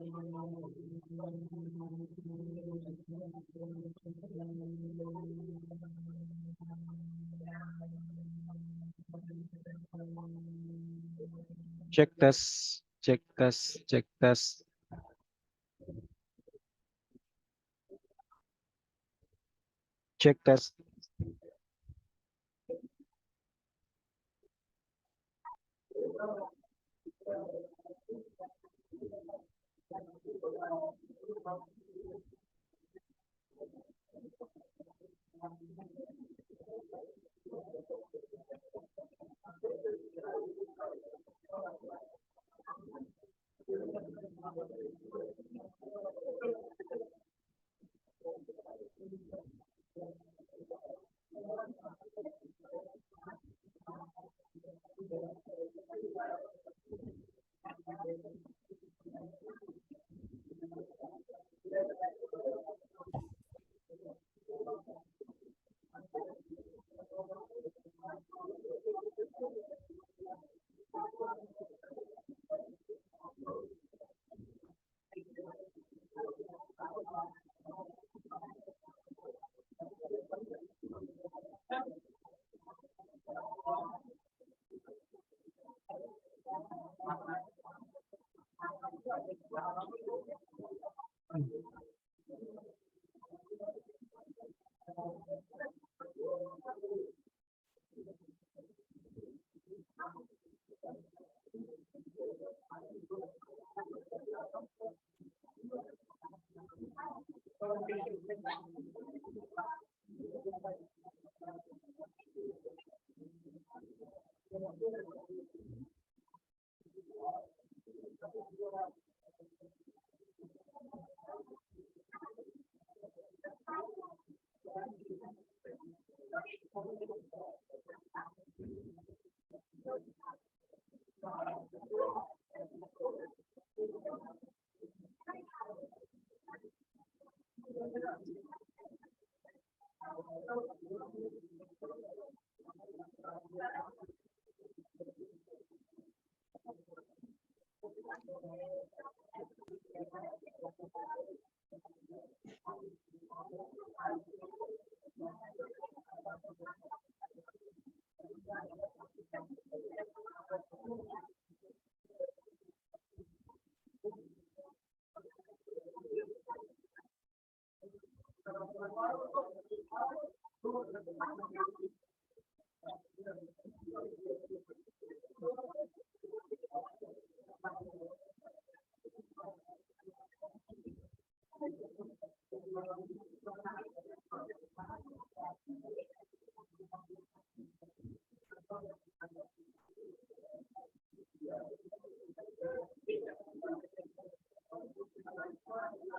Cek tes, cek tes, cek tes. Cek tes.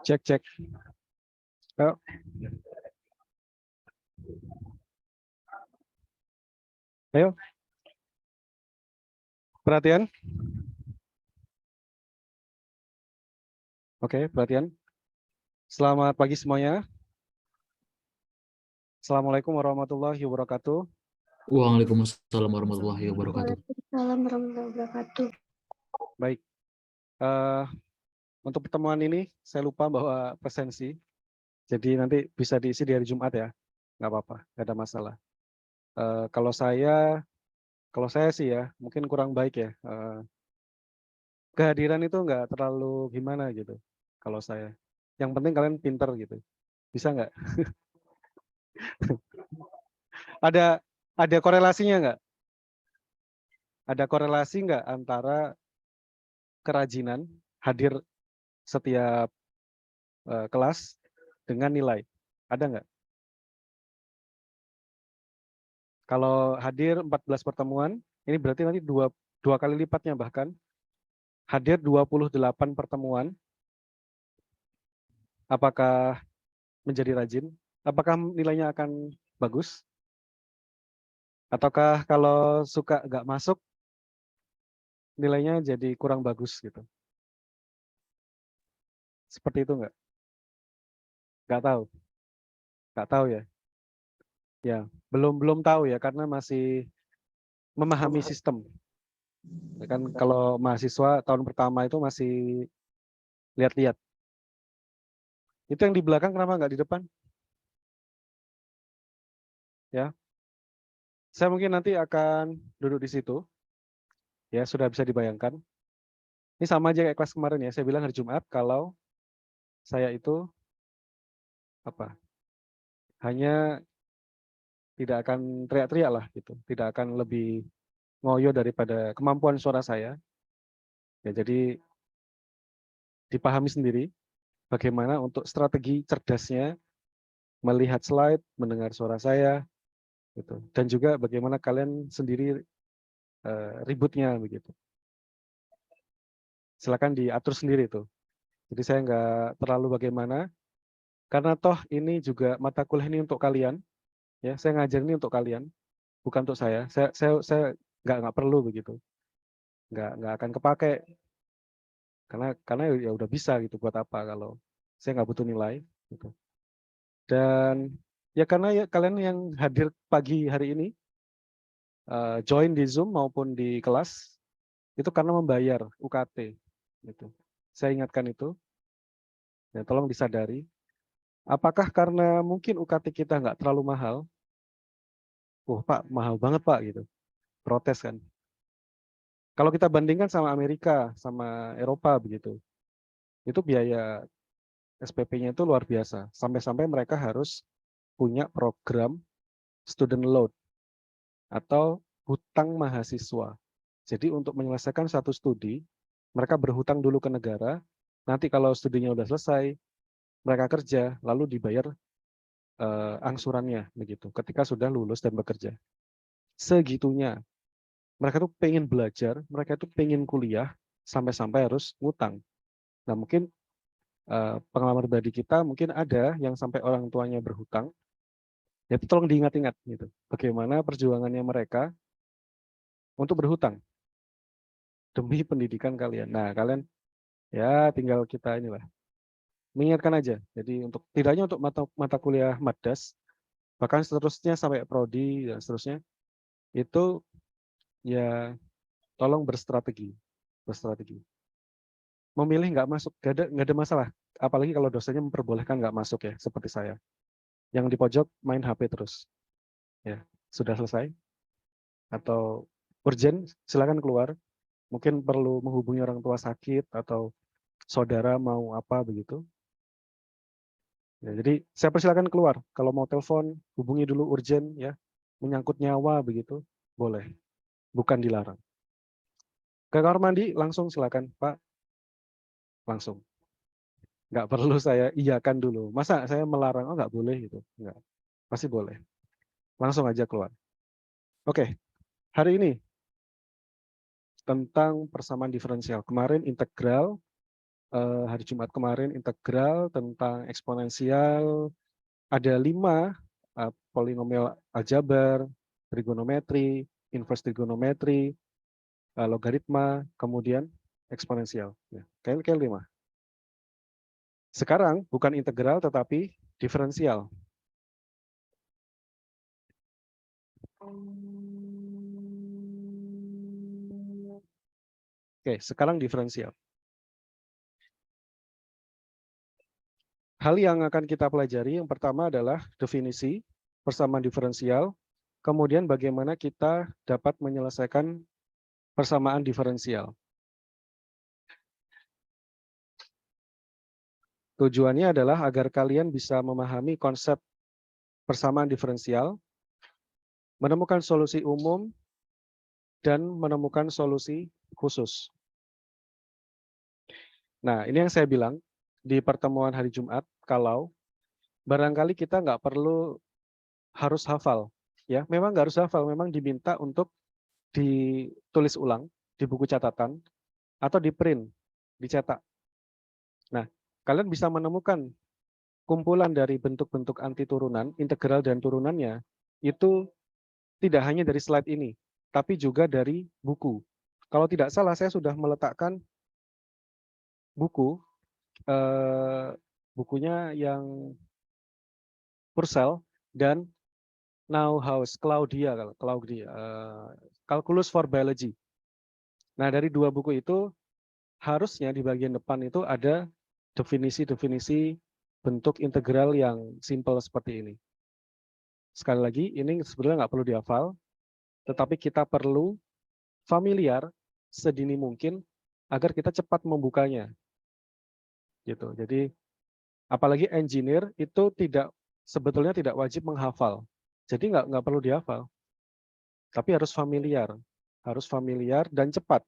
Cek, cek. Ayo. Ayo. Perhatian. Oke, perhatian. Selamat pagi semuanya. Assalamualaikum warahmatullahi wabarakatuh. Waalaikumsalam warahmatullahi wabarakatuh. Waalaikumsalam warahmatullahi wabarakatuh. Baik. Untuk pertemuan ini saya lupa bawa presensi. Jadi nanti bisa diisi di hari Jumat ya. Nggak apa-apa, nggak ada masalah. Kalau saya sih ya, mungkin kurang baik ya. Kehadiran itu nggak terlalu gimana gitu. Kalau saya. Yang penting kalian pinter gitu. Bisa nggak? Ada korelasinya nggak? Ada korelasi nggak antara kerajinan hadir setiap kelas dengan nilai? Ada nggak? Kalau hadir 14 pertemuan, ini berarti nanti dua kali lipatnya bahkan. Hadir 28 pertemuan, apakah menjadi rajin? Apakah nilainya akan bagus? Ataukah kalau suka nggak masuk, nilainya jadi kurang bagus gitu? Seperti itu nggak? Nggak tahu. Nggak tahu ya? Ya, belum tahu ya, karena masih memahami sistem. Ya kan kalau mahasiswa tahun pertama itu masih Lihat-lihat. Itu yang di belakang kenapa nggak di depan? Ya, saya mungkin nanti akan duduk di situ. Ya, sudah bisa dibayangkan. Ini sama aja kayak kelas kemarin ya. Saya bilang hari Jumat kalau saya itu apa? Hanya tidak akan teriak-teriak lah gitu. Tidak akan lebih ngoyo daripada kemampuan suara saya. Ya, jadi dipahami sendiri bagaimana untuk strategi cerdasnya melihat slide, mendengar suara saya, gitu. Dan juga bagaimana kalian sendiri ributnya begitu. Silakan diatur sendiri tuh. Jadi saya nggak terlalu bagaimana, karena toh ini juga mata kuliah ini untuk kalian, ya. Saya ngajar ini untuk kalian, bukan untuk saya. Saya nggak perlu begitu, nggak akan kepake, karena ya udah bisa gitu. Buat apa kalau saya nggak butuh nilai, gitu. Dan ya karena ya kalian yang hadir pagi hari ini, join di Zoom maupun di kelas, itu karena membayar UKT, gitu. Saya ingatkan itu, ya tolong disadari. Apakah karena mungkin UKT kita nggak terlalu mahal? Pak, mahal banget Pak, gitu. Protes kan. Kalau kita bandingkan sama Amerika, sama Eropa begitu, itu biaya SPP-nya itu luar biasa. Sampai-sampai mereka harus punya program student loan atau hutang mahasiswa. Jadi untuk menyelesaikan satu studi, mereka berhutang dulu ke negara, nanti kalau studinya udah selesai, mereka kerja, lalu dibayar angsurannya begitu. Ketika sudah lulus dan bekerja, segitunya. Mereka tuh pengen belajar, mereka tuh pengen kuliah, sampai-sampai harus ngutang. Nah mungkin pengalaman pribadi kita mungkin ada yang sampai orang tuanya berhutang, ya itu tolong diingat-ingat gitu. Bagaimana perjuangannya mereka untuk berhutang demi pendidikan kalian. Nah kalian ya tinggal kita inilah mengingatkan aja. Jadi untuk tidak hanya untuk mata kuliah Maddas, bahkan seterusnya sampai prodi dan seterusnya, itu ya tolong berstrategi. Memilih nggak masuk, nggak ada masalah. Apalagi kalau dosennya memperbolehkan nggak masuk ya, seperti saya. Yang di pojok main HP terus. Ya, sudah selesai. Atau urgent, silakan keluar. Mungkin perlu menghubungi orang tua sakit atau saudara mau apa begitu. Ya, jadi saya persilakan keluar. Kalau mau telepon, hubungi dulu urgent ya. Menyangkut nyawa begitu, boleh. Bukan dilarang. Ke kamar mandi langsung silakan, Pak. Langsung. Nggak perlu saya iyakan dulu. Masa saya melarang, oh nggak boleh gitu. Nggak. Pasti boleh. Langsung aja keluar. Oke, hari ini tentang persamaan diferensial. Kemarin integral, hari Jumat kemarin integral tentang eksponensial. Ada 5 polinomial aljabar, trigonometri, inverse trigonometri, logaritma, kemudian eksponensial. Ya, kayak 5. Sekarang bukan integral tetapi diferensial. Oke, sekarang diferensial. Hal yang akan kita pelajari yang pertama adalah definisi persamaan diferensial, kemudian bagaimana kita dapat menyelesaikan persamaan diferensial. Tujuannya adalah agar kalian bisa memahami konsep persamaan diferensial, menemukan solusi umum, dan menemukan solusi khusus. Nah, ini yang saya bilang di pertemuan hari Jumat, kalau barangkali kita nggak perlu harus hafal. Ya, memang nggak harus hafal, memang diminta untuk ditulis ulang di buku catatan atau di print, dicetak. Nah, kalian bisa menemukan kumpulan dari bentuk-bentuk anti turunan, integral dan turunannya, itu tidak hanya dari slide ini, tapi juga dari buku. Kalau tidak salah, saya sudah meletakkan buku, bukunya yang Purcell dan Neuhaus, Claudia, Calculus for Biology. Nah, dari 2 buku itu, harusnya di bagian depan itu ada definisi-definisi bentuk integral yang simple seperti ini. Sekali lagi, ini sebenarnya nggak perlu dihafal, tetapi kita perlu familiar sedini mungkin agar kita cepat membukanya. Gitu. Jadi apalagi engineer itu sebetulnya tidak wajib menghafal. Jadi nggak perlu dihafal, tapi harus familiar dan cepat.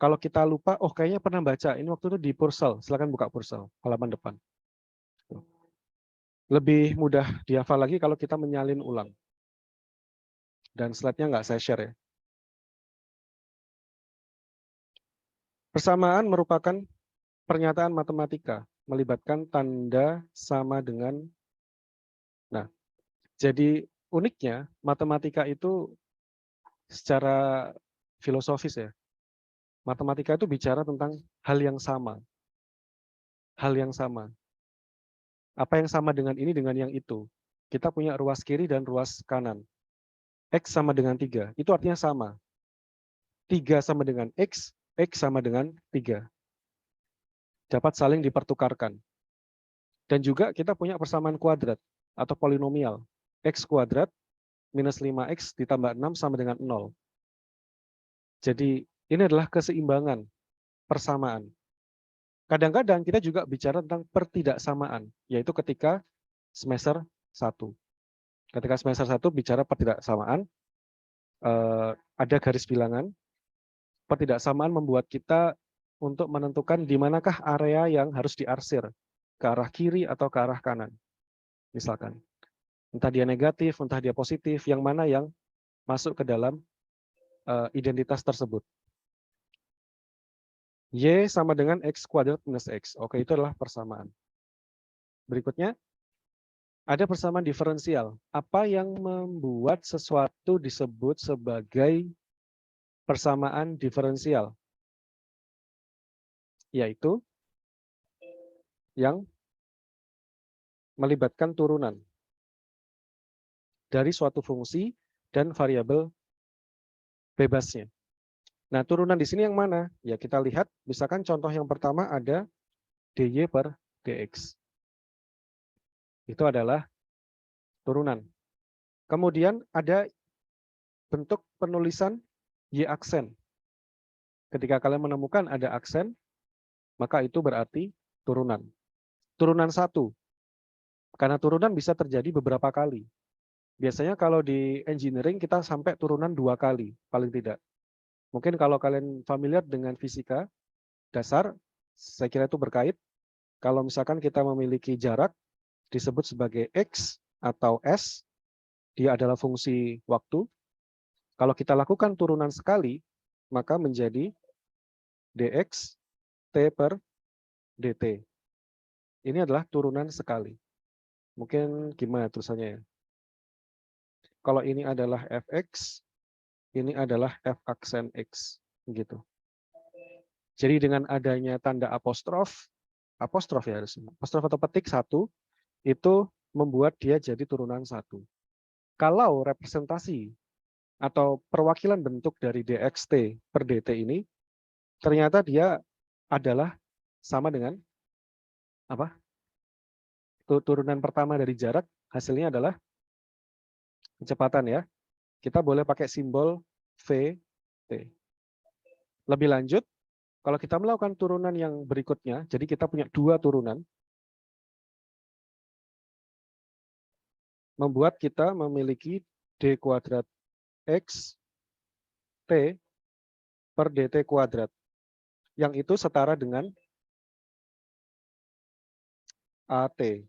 Kalau kita lupa, oh kayaknya pernah baca, ini waktu itu di Pursel, silakan buka Pursel, halaman depan. Lebih mudah dihafal lagi kalau kita menyalin ulang. Dan slide-nya nggak saya share ya. Persamaan merupakan pernyataan matematika, melibatkan tanda sama dengan. Nah, jadi uniknya matematika itu secara filosofis ya. Matematika itu bicara tentang hal yang sama. Hal yang sama. Apa yang sama dengan ini dengan yang itu? Kita punya ruas kiri dan ruas kanan. X sama dengan 3. Itu artinya sama. 3 sama dengan X sama dengan 3. Dapat saling dipertukarkan. Dan juga kita punya persamaan kuadrat atau polinomial. X kuadrat minus 5X ditambah 6 sama dengan 0. Jadi ini adalah keseimbangan, persamaan. Kadang-kadang kita juga bicara tentang pertidaksamaan, yaitu ketika semester 1. Ketika semester 1 bicara pertidaksamaan, ada garis bilangan. Pertidaksamaan membuat kita untuk menentukan di manakah area yang harus diarsir, ke arah kiri atau ke arah kanan. Misalkan, entah dia negatif, entah dia positif, yang mana yang masuk ke dalam identitas tersebut. Y sama dengan X kuadrat minus X. Oke, itu adalah persamaan. Berikutnya, ada persamaan diferensial. Apa yang membuat sesuatu disebut sebagai persamaan diferensial? Yaitu yang melibatkan turunan dari suatu fungsi dan variabel bebasnya. Nah, turunan di sini yang mana? Ya, kita lihat, misalkan contoh yang pertama ada dy per dx. Itu adalah turunan. Kemudian ada bentuk penulisan y aksen. Ketika kalian menemukan ada aksen, maka itu berarti turunan. Turunan 1. Karena turunan bisa terjadi beberapa kali. Biasanya kalau di engineering kita sampai turunan 2 kali, paling tidak. Mungkin kalau kalian familiar dengan fisika dasar, saya kira itu berkait. Kalau misalkan kita memiliki jarak, disebut sebagai X atau S, dia adalah fungsi waktu. Kalau kita lakukan turunan sekali, maka menjadi dx t per dt. Ini adalah turunan sekali. Mungkin gimana tulisannya ya? Kalau ini adalah fx, ini adalah f aksen x, gitu. Jadi dengan adanya tanda apostrof ya harusnya, apostrof atau petik 1, itu membuat dia jadi turunan 1. Kalau representasi atau perwakilan bentuk dari dxt per dt ini, ternyata dia adalah sama dengan apa? Turunan pertama dari jarak, hasilnya adalah kecepatan ya. Kita boleh pakai simbol VT. Lebih lanjut, kalau kita melakukan turunan yang berikutnya, jadi kita punya 2 turunan, membuat kita memiliki d kuadrat x t per dt kuadrat, yang itu setara dengan AT.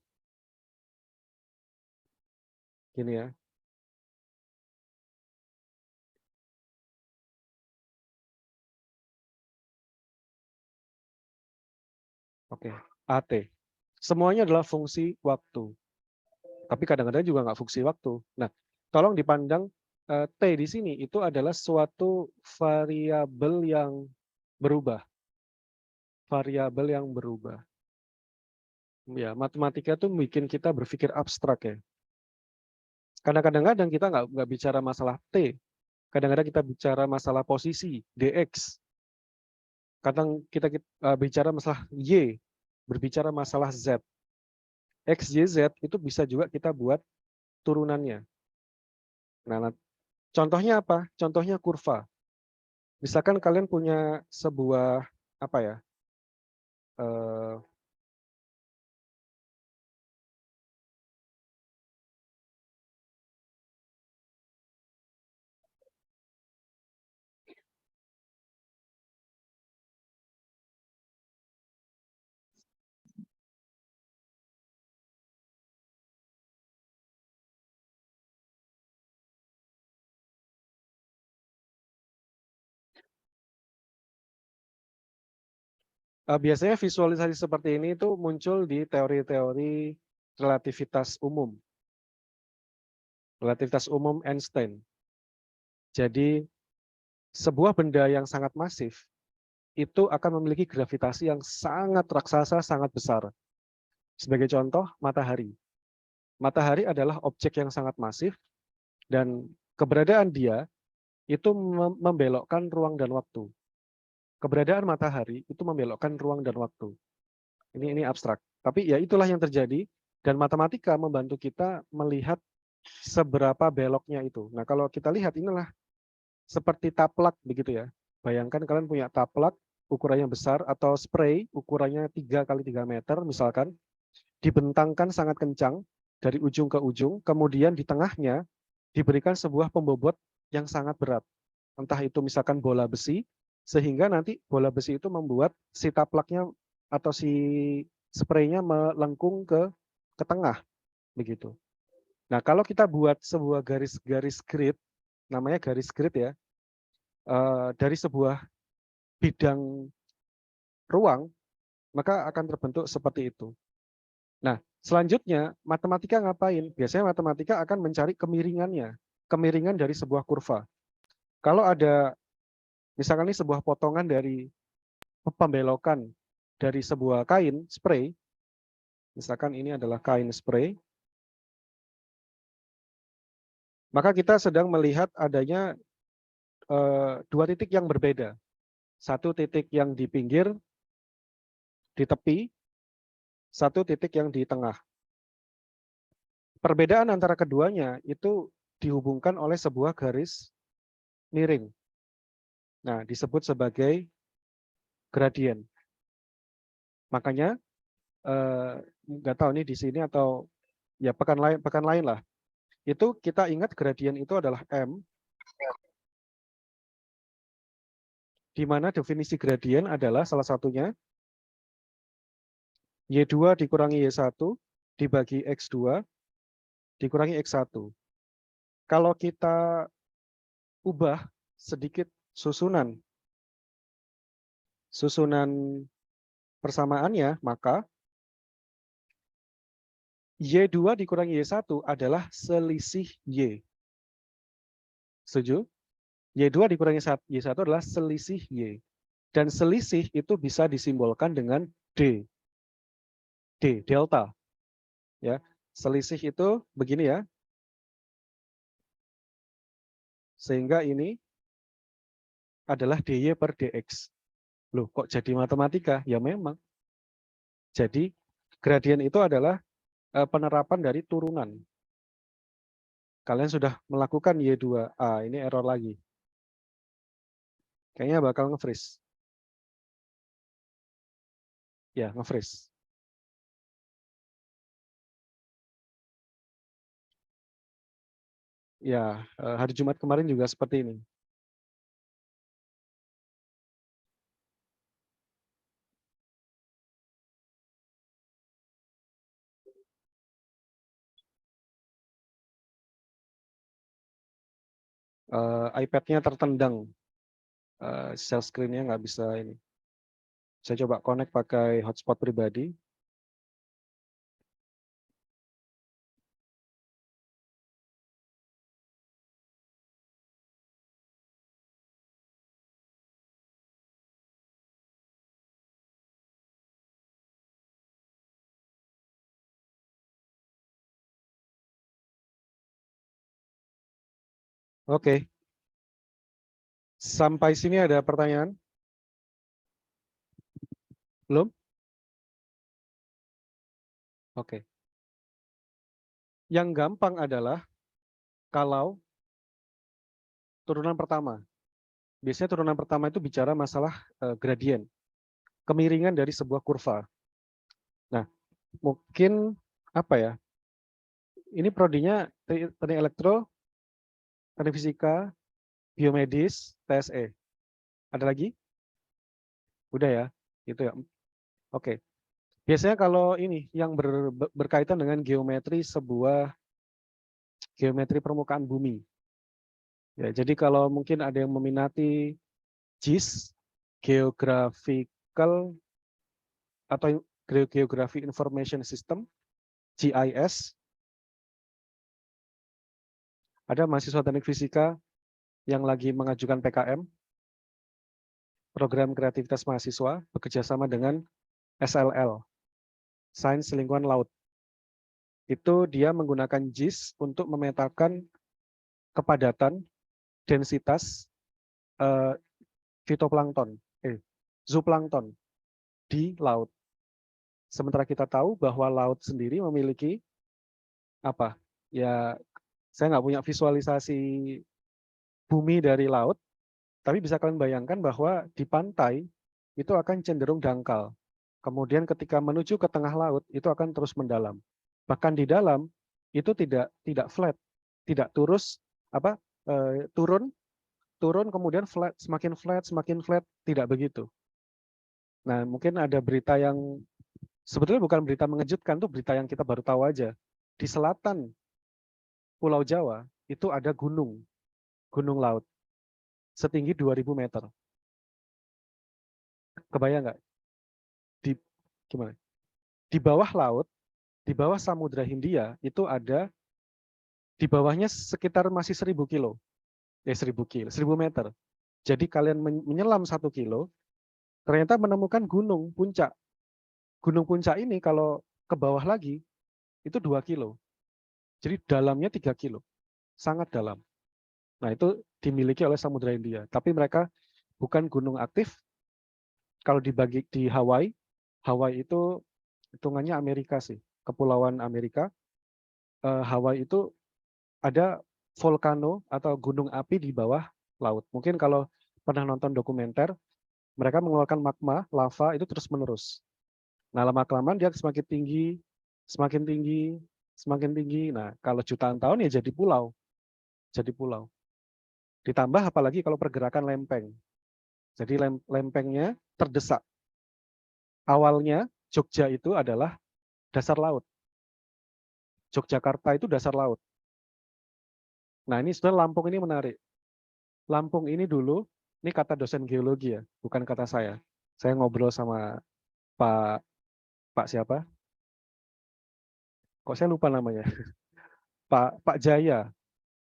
Gini ya. Oke, AT. Semuanya adalah fungsi waktu. Tapi kadang-kadang juga nggak fungsi waktu. Nah, tolong dipandang T di sini itu adalah suatu variabel yang berubah. Variabel yang berubah. Ya, matematika itu bikin kita berpikir abstrak ya. Karena kadang-kadang kita nggak bicara masalah T. Kadang-kadang kita bicara masalah posisi, dx. Kadang kita bicara masalah y. berbicara masalah Z. X, Y, Z itu bisa juga kita buat turunannya. Nah, contohnya apa? Contohnya kurva. Misalkan kalian punya sebuah apa ya? Biasanya visualisasi seperti ini itu muncul di teori-teori relativitas umum. Relativitas umum Einstein. Jadi sebuah benda yang sangat masif itu akan memiliki gravitasi yang sangat raksasa, sangat besar. Sebagai contoh, matahari. Matahari adalah objek yang sangat masif dan keberadaan dia itu membelokkan ruang dan waktu. Keberadaan matahari itu membelokkan ruang dan waktu. Ini abstrak. Tapi ya itulah yang terjadi dan matematika membantu kita melihat seberapa beloknya itu. Nah, kalau kita lihat inilah seperti taplak begitu ya. Bayangkan kalian punya taplak ukurannya besar atau spray ukurannya 3 kali 3 meter misalkan, dibentangkan sangat kencang dari ujung ke ujung, kemudian di tengahnya diberikan sebuah pembobot yang sangat berat. Entah itu misalkan bola besi, sehingga nanti bola besi itu membuat si taplaknya atau si spraynya melengkung ke tengah begitu. Nah, kalau kita buat sebuah garis-garis grid, namanya garis grid ya, dari sebuah bidang ruang, maka akan terbentuk seperti itu. Nah, selanjutnya matematika ngapain? Biasanya matematika akan mencari kemiringannya, kemiringan dari sebuah kurva. Kalau ada, misalkan ini sebuah potongan dari pembelokan dari sebuah kain spray, misalkan ini adalah kain spray, maka kita sedang melihat adanya dua titik yang berbeda. Satu titik yang di pinggir, di tepi, satu titik yang di tengah. Perbedaan antara keduanya itu dihubungkan oleh sebuah garis miring. Nah, disebut sebagai gradien. Makanya nggak tahu nih di sini atau ya pekan lain lah. Itu kita ingat gradien itu adalah M, di mana definisi gradien adalah salah satunya Y2 dikurangi Y1 dibagi X2 dikurangi X1. Kalau kita ubah sedikit susunan persamaannya, maka Y2 dikurangi Y1 adalah selisih Y. Setuju? Y2 dikurangi Y1 adalah selisih Y. Dan selisih itu bisa disimbolkan dengan D. D, delta. Ya, selisih itu begini ya. Sehingga ini adalah DY per DX. Loh, kok jadi matematika? Ya memang. Jadi gradien itu adalah penerapan dari turunan. Kalian sudah melakukan Y2A, ini error lagi. Kayaknya bakal nge-freeze. Ya, nge-freeze. Ya, hari Jumat kemarin juga seperti ini. iPad-nya tertendang. Share screen-nya nggak bisa ini. Saya coba connect pakai hotspot pribadi. Oke. Sampai sini ada pertanyaan? Belum? Oke. Yang gampang adalah kalau turunan pertama. Biasanya turunan pertama itu bicara masalah gradien, kemiringan dari sebuah kurva. Nah, mungkin apa ya? Ini prodinya teknik elektro, teknik fisika, biomedis, TSE. Ada lagi? Udah ya, itu ya. Oke. Biasanya kalau ini yang berkaitan dengan geometri permukaan bumi. Ya, jadi kalau mungkin ada yang meminati GIS, Geographical atau Geography Information System, GIS, ada mahasiswa teknik fisika yang lagi mengajukan PKM, program kreativitas mahasiswa, bekerja sama dengan SLL, Sains Lingkungan Laut. Itu dia menggunakan GIS untuk memetakan kepadatan, densitas fitoplankton, zooplankton di laut. Sementara kita tahu bahwa laut sendiri memiliki apa? Ya, saya nggak punya visualisasi bumi dari laut, tapi bisa kalian bayangkan bahwa di pantai itu akan cenderung dangkal. Kemudian ketika menuju ke tengah laut itu akan terus mendalam. Bahkan di dalam itu tidak flat, tidak turun kemudian semakin flat, tidak begitu. Nah, mungkin ada berita yang sebetulnya bukan berita mengejutkan, tuh berita yang kita baru tahu aja. Di selatan Pulau Jawa itu ada gunung laut setinggi 2000 meter. Kebayang nggak? Gimana? Di bawah laut, di bawah Samudra Hindia itu ada di bawahnya sekitar masih 1000 kilo. 1000 meter. Jadi kalian menyelam 1 kilo, ternyata menemukan gunung puncak. Gunung puncak ini kalau ke bawah lagi itu 2 kilo. Jadi dalamnya 3 kilo. Sangat dalam. Nah, itu dimiliki oleh Samudra Hindia. Tapi mereka bukan gunung aktif. Kalau dibagi di Hawaii, Hawaii itu hitungannya Amerika sih, kepulauan Amerika. Hawaii itu ada volcano atau gunung api di bawah laut. Mungkin kalau pernah nonton dokumenter, mereka mengeluarkan magma, lava itu terus-menerus. Nah, lama-kelamaan dia semakin tinggi, semakin tinggi, semakin tinggi. Nah, kalau jutaan tahun ya jadi pulau. Jadi pulau. Ditambah apalagi kalau pergerakan lempeng. Jadi lempengnya terdesak. Awalnya Jogja itu adalah dasar laut. Yogyakarta itu dasar laut. Nah, ini sebenarnya Lampung ini menarik. Lampung ini dulu, ini kata dosen geologi ya, bukan kata saya. Saya ngobrol sama Pak siapa? Kok saya lupa namanya? Pak Jaya,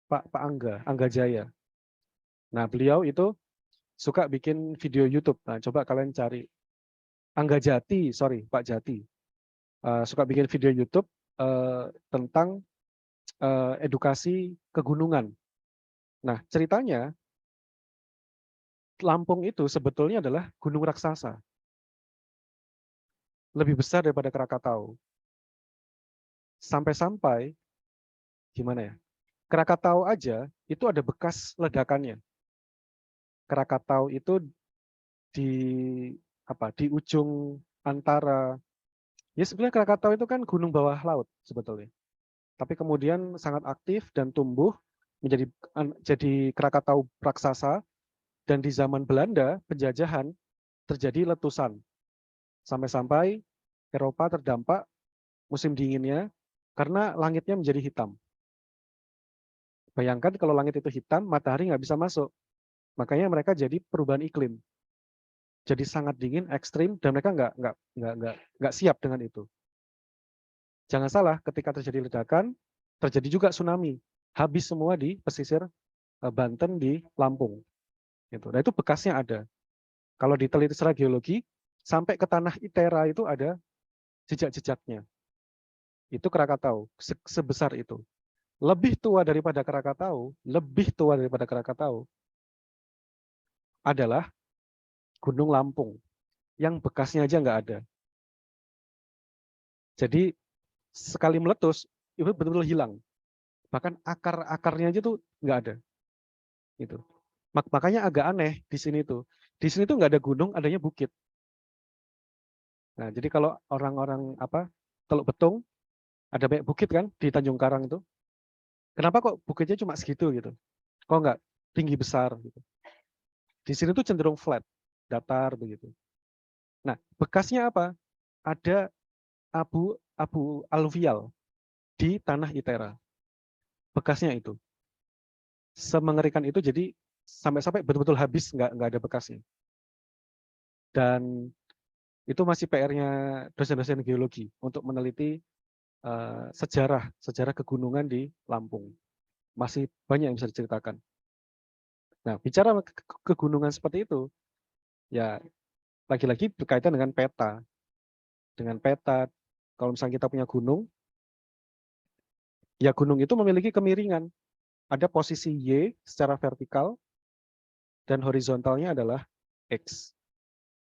Pak Angga Jaya. Nah, beliau itu suka bikin video YouTube. Nah, coba kalian cari Angga Jati, sorry, Pak Jati. Suka bikin video YouTube tentang edukasi kegunungan. Nah, ceritanya Lampung itu sebetulnya adalah gunung raksasa. Lebih besar daripada Krakatau. Sampai-sampai, gimana ya? Krakatau aja itu ada bekas ledakannya. Krakatau itu di di ujung antara, ya sebenarnya Krakatau itu kan gunung bawah laut sebetulnya. Tapi kemudian sangat aktif dan tumbuh jadi Krakatau raksasa, dan di zaman Belanda penjajahan terjadi letusan. Sampai-sampai Eropa terdampak musim dinginnya karena langitnya menjadi hitam. Bayangkan kalau langit itu hitam, matahari nggak bisa masuk. Makanya mereka jadi perubahan iklim. Jadi sangat dingin, ekstrim, dan mereka nggak siap dengan itu. Jangan salah, ketika terjadi ledakan, terjadi juga tsunami. Habis semua di pesisir Banten, di Lampung. Gitu. Nah, itu bekasnya ada. Kalau diteliti secara geologi, sampai ke tanah Itera itu ada jejak-jejaknya. Itu Krakatau, sebesar itu. Lebih tua daripada Krakatau adalah Gunung Lampung, yang bekasnya aja nggak ada. Jadi sekali meletus itu betul-betul hilang. Bahkan akar-akarnya aja tuh nggak ada. Gitu. Makanya agak aneh di sini tuh. Di sini tuh nggak ada gunung, adanya bukit. Nah, jadi kalau orang-orang Teluk Betung ada banyak bukit kan di Tanjung Karang itu. Kenapa kok bukitnya cuma segitu gitu? Kok nggak tinggi besar gitu? Di sini tuh cenderung flat, datar begitu. Nah, bekasnya apa? Ada abu aluvial di tanah Itera. Bekasnya itu. Semengerikan itu, jadi sampai-sampai betul-betul habis, nggak ada bekasnya. Dan itu masih PR-nya dosen-dosen geologi untuk meneliti sejarah kegunungan di Lampung. Masih banyak yang bisa diceritakan. Nah, bicara kegunungan seperti itu, ya lagi-lagi berkaitan dengan peta. Dengan peta, kalau misalnya kita punya gunung, ya gunung itu memiliki kemiringan. Ada posisi Y secara vertikal, dan horizontalnya adalah X.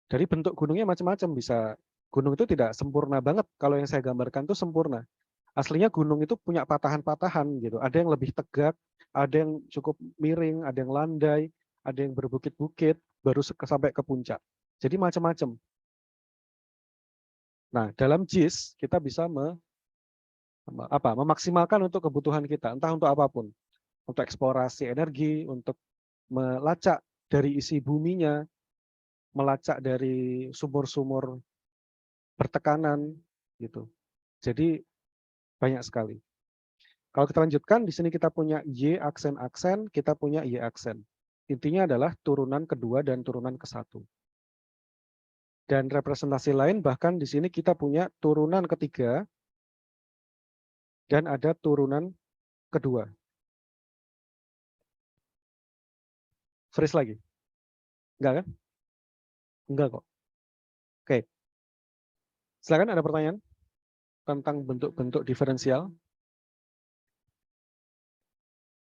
Dari bentuk gunungnya macam-macam, bisa gunung itu tidak sempurna banget. Kalau yang saya gambarkan itu sempurna. Aslinya gunung itu punya patahan-patahan gitu. Ada yang lebih tegak, ada yang cukup miring, ada yang landai, ada yang berbukit-bukit, baru sampai ke puncak. Jadi macam-macam. Nah, dalam JIS kita bisa memaksimalkan untuk kebutuhan kita, entah untuk apapun. Untuk eksplorasi energi, untuk melacak dari isi buminya, melacak dari sumur-sumur bertekanan gitu. Jadi banyak sekali. Kalau kita lanjutkan, di sini kita punya Y aksen-aksen, kita punya Y aksen. Intinya adalah turunan kedua dan turunan ke-1. Dan representasi lain, bahkan di sini kita punya turunan ketiga dan ada turunan kedua. Freeze lagi? Enggak kan? Enggak kok. Oke. Silakan, ada pertanyaan tentang bentuk-bentuk diferensial.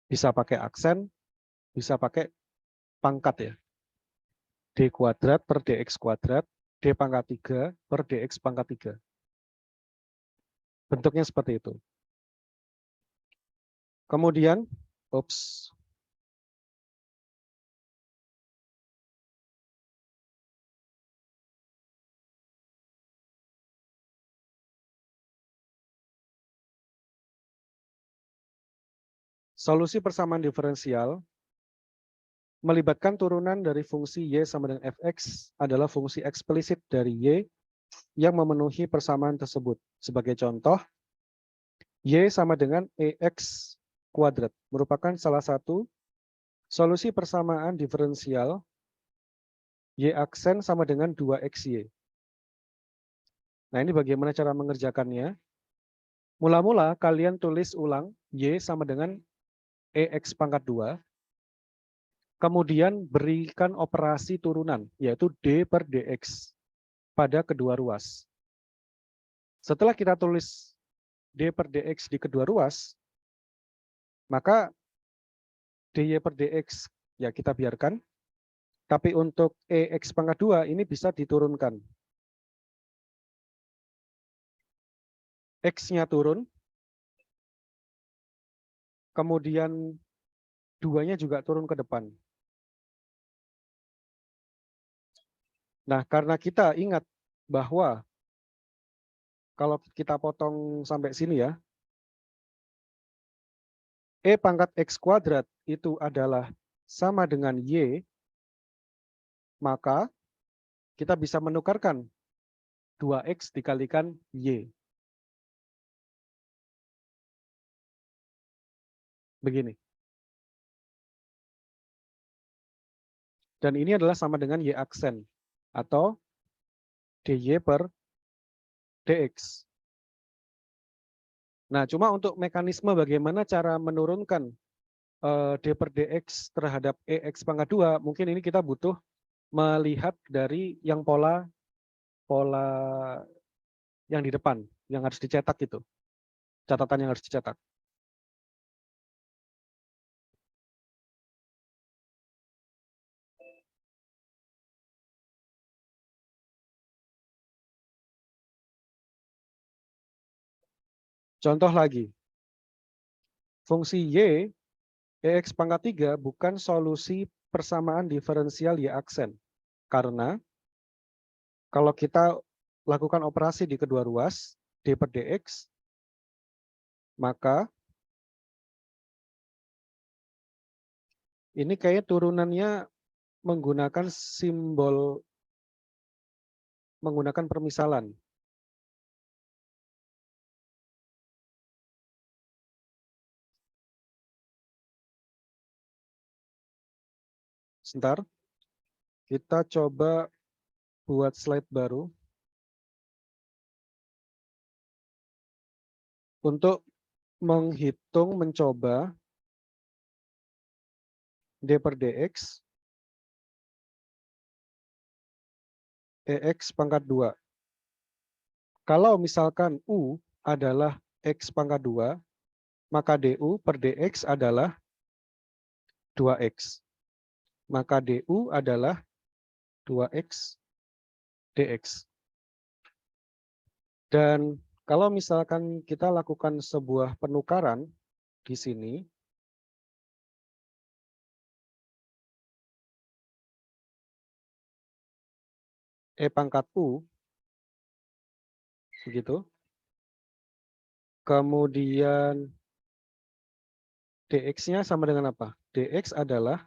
Bisa pakai aksen, bisa pakai pangkat ya. D kuadrat per dx kuadrat, D pangkat 3 per dx pangkat 3. Bentuknya seperti itu. Kemudian, solusi persamaan diferensial melibatkan turunan dari fungsi Y sama dengan Fx adalah fungsi eksplisit dari Y yang memenuhi persamaan tersebut. Sebagai contoh, Y sama dengan EX kuadrat merupakan salah satu solusi persamaan diferensial Y aksen sama dengan 2XY. Nah, ini bagaimana cara mengerjakannya? Mula-mula kalian tulis ulang Y sama dengan EX pangkat 2, kemudian berikan operasi turunan, yaitu D per DX pada kedua ruas. Setelah kita tulis D per DX di kedua ruas, maka DY per DX ya kita biarkan, tapi untuk EX pangkat 2 ini bisa diturunkan. X-nya turun, kemudian 2-nya juga turun ke depan. Nah, karena kita ingat bahwa kalau kita potong sampai sini ya, E pangkat X kuadrat itu adalah sama dengan Y, maka kita bisa menukarkan 2X dikalikan Y. Begini. Dan ini adalah sama dengan Y aksen atau DY per DX. Nah, cuma untuk mekanisme bagaimana cara menurunkan D per DX terhadap EX pangkat 2, mungkin ini kita butuh melihat dari yang pola yang di depan, yang harus dicetak itu. Catatan yang harus dicetak. Contoh lagi. Fungsi Y, EX pangkat 3 bukan solusi persamaan diferensial Y aksen. Karena kalau kita lakukan operasi di kedua ruas, D per DX, maka ini kayak turunannya menggunakan simbol, menggunakan permisalan. Sebentar, kita coba buat slide baru untuk menghitung, mencoba D per DX, EX pangkat 2. Kalau misalkan U adalah X pangkat 2, maka DU per DX adalah 2X. Maka DU adalah 2X DX. Dan kalau misalkan kita lakukan sebuah penukaran di sini, E pangkat U, begitu. Kemudian DX-nya sama dengan apa? DX adalah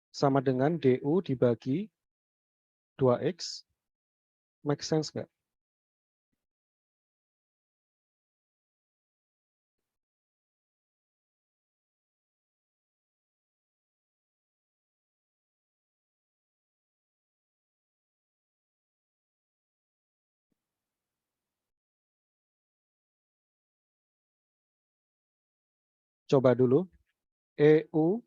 sama dengan DU dibagi 2X. Make sense nggak? Coba dulu. EU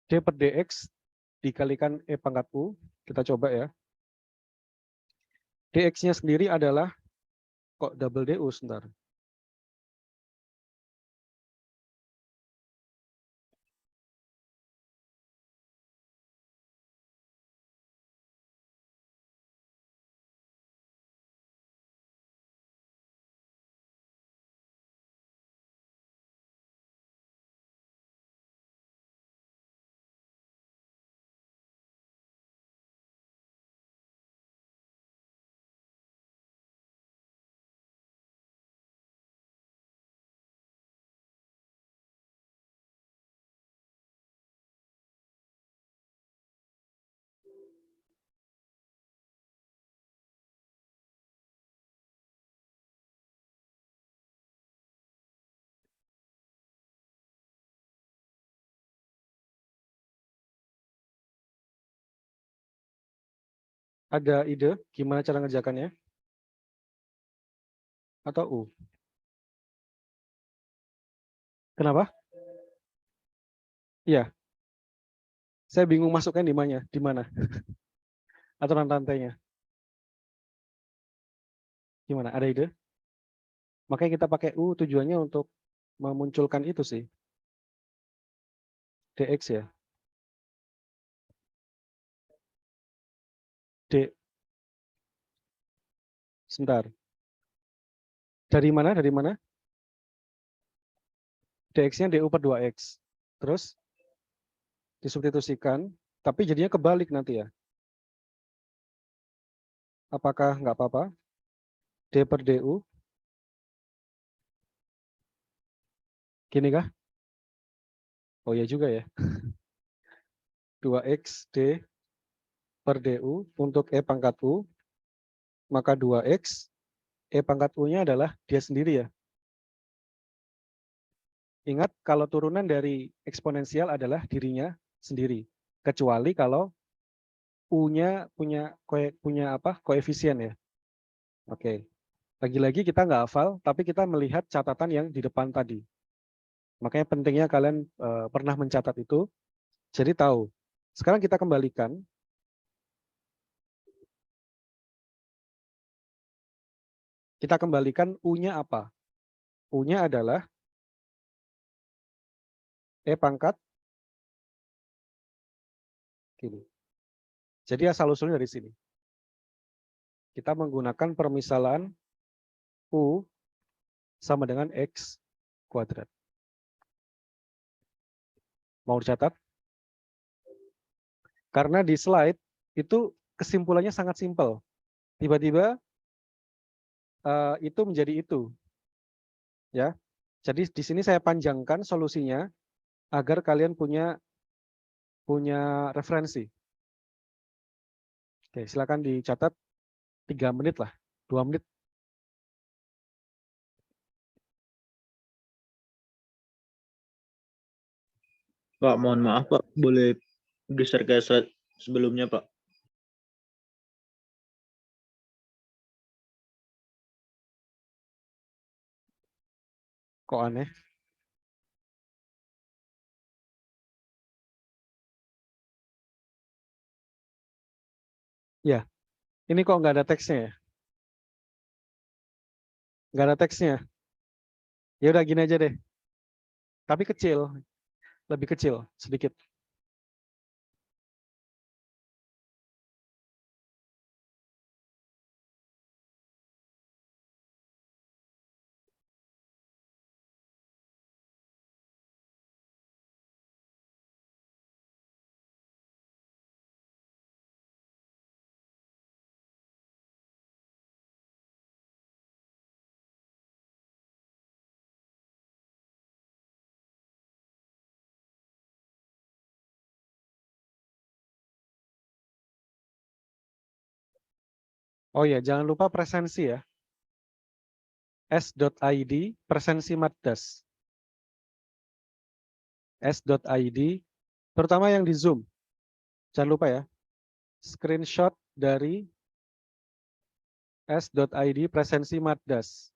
D per DX dikalikan E pangkat U. Kita coba ya. DX-nya sendiri adalah, kok double DU sebentar. Ada ide gimana cara ngerjakannya? Atau U? Kenapa? Iya, saya bingung masuknya di mana? Aturan rantainya. Gimana? Ada ide? Makanya kita pakai U tujuannya untuk memunculkan itu sih. DX ya. D. Sebentar. Dari mana? Dari mana? DX-nya DU per 2X. Terus disubstitusikan, tapi jadinya kebalik nanti ya. Apakah nggak apa-apa? D per DU. Gini kah? Oh ya juga ya. 2X D per DU untuk E pangkat U. Maka 2X E pangkat U-nya adalah dia sendiri ya. Ingat kalau turunan dari eksponensial adalah dirinya sendiri. Kecuali kalau U-nya punya apa? Koefisien ya. Oke. Lagi-lagi kita nggak hafal, tapi kita melihat catatan yang di depan tadi. Makanya pentingnya kalian pernah mencatat itu, jadi tahu. Sekarang kita kembalikan. Kita kembalikan U-nya apa? U-nya adalah E pangkat gini. Jadi asal usulnya dari sini. kita menggunakan permisalan U sama dengan X kuadrat. Mau dicatat? Karena di slide itu kesimpulannya sangat simpel. Tiba-tiba itu menjadi itu. Ya. Jadi di sini saya panjangkan solusinya agar kalian punya referensi. Oke, silakan dicatat 3 menit lah, 2 menit. Pak, mohon maaf Pak, boleh geser ke slide sebelumnya Pak. Kok aneh? Ya, ini kok nggak ada teksnya ya? Nggak ada teksnya. Ya udah gini aja deh. Tapi kecil, lebih kecil sedikit. Oh ya, jangan lupa presensi ya. S.id presensi Maddas. S.id, terutama yang di Zoom. Jangan lupa ya, screenshot dari S.id presensi Maddas.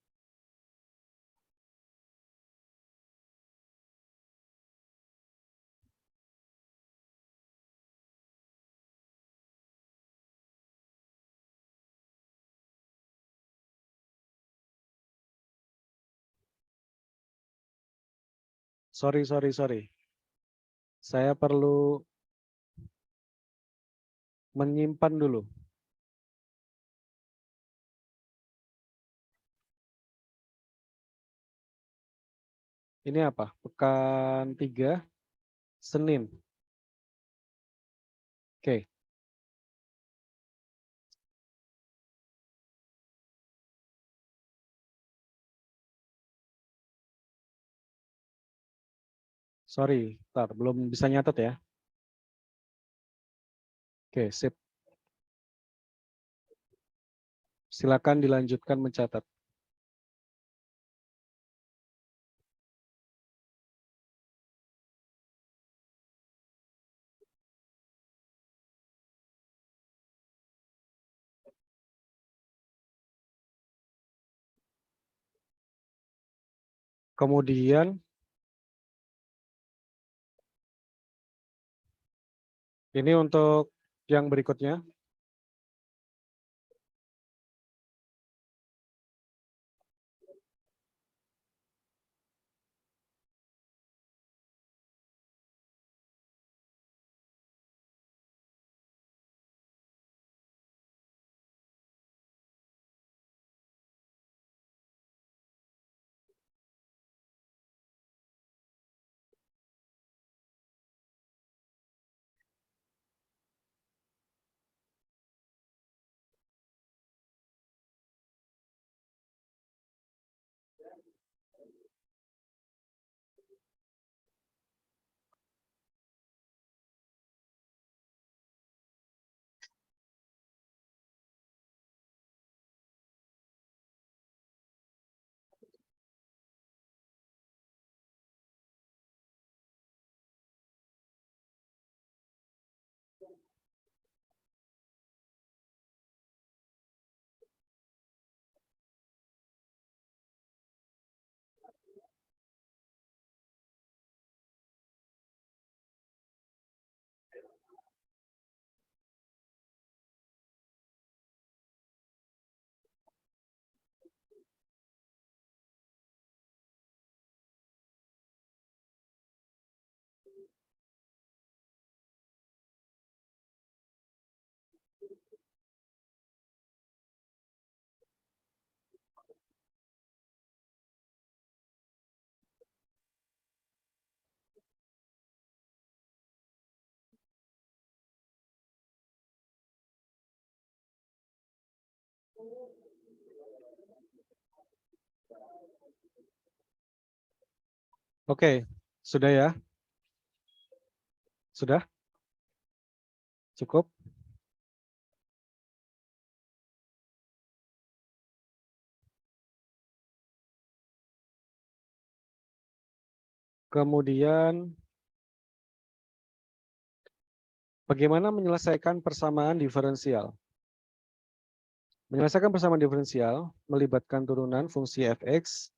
Sorry. Saya perlu menyimpan dulu. Ini apa? Pekan 3, Senin. Oke. Sorry, ntar, belum bisa nyatet ya. Oke, sip. Silakan dilanjutkan mencatat. Kemudian ini untuk yang berikutnya. Oke, sudah ya? Sudah? Cukup? Kemudian, bagaimana menyelesaikan persamaan diferensial? Menyelesaikan persamaan diferensial melibatkan turunan fungsi fx,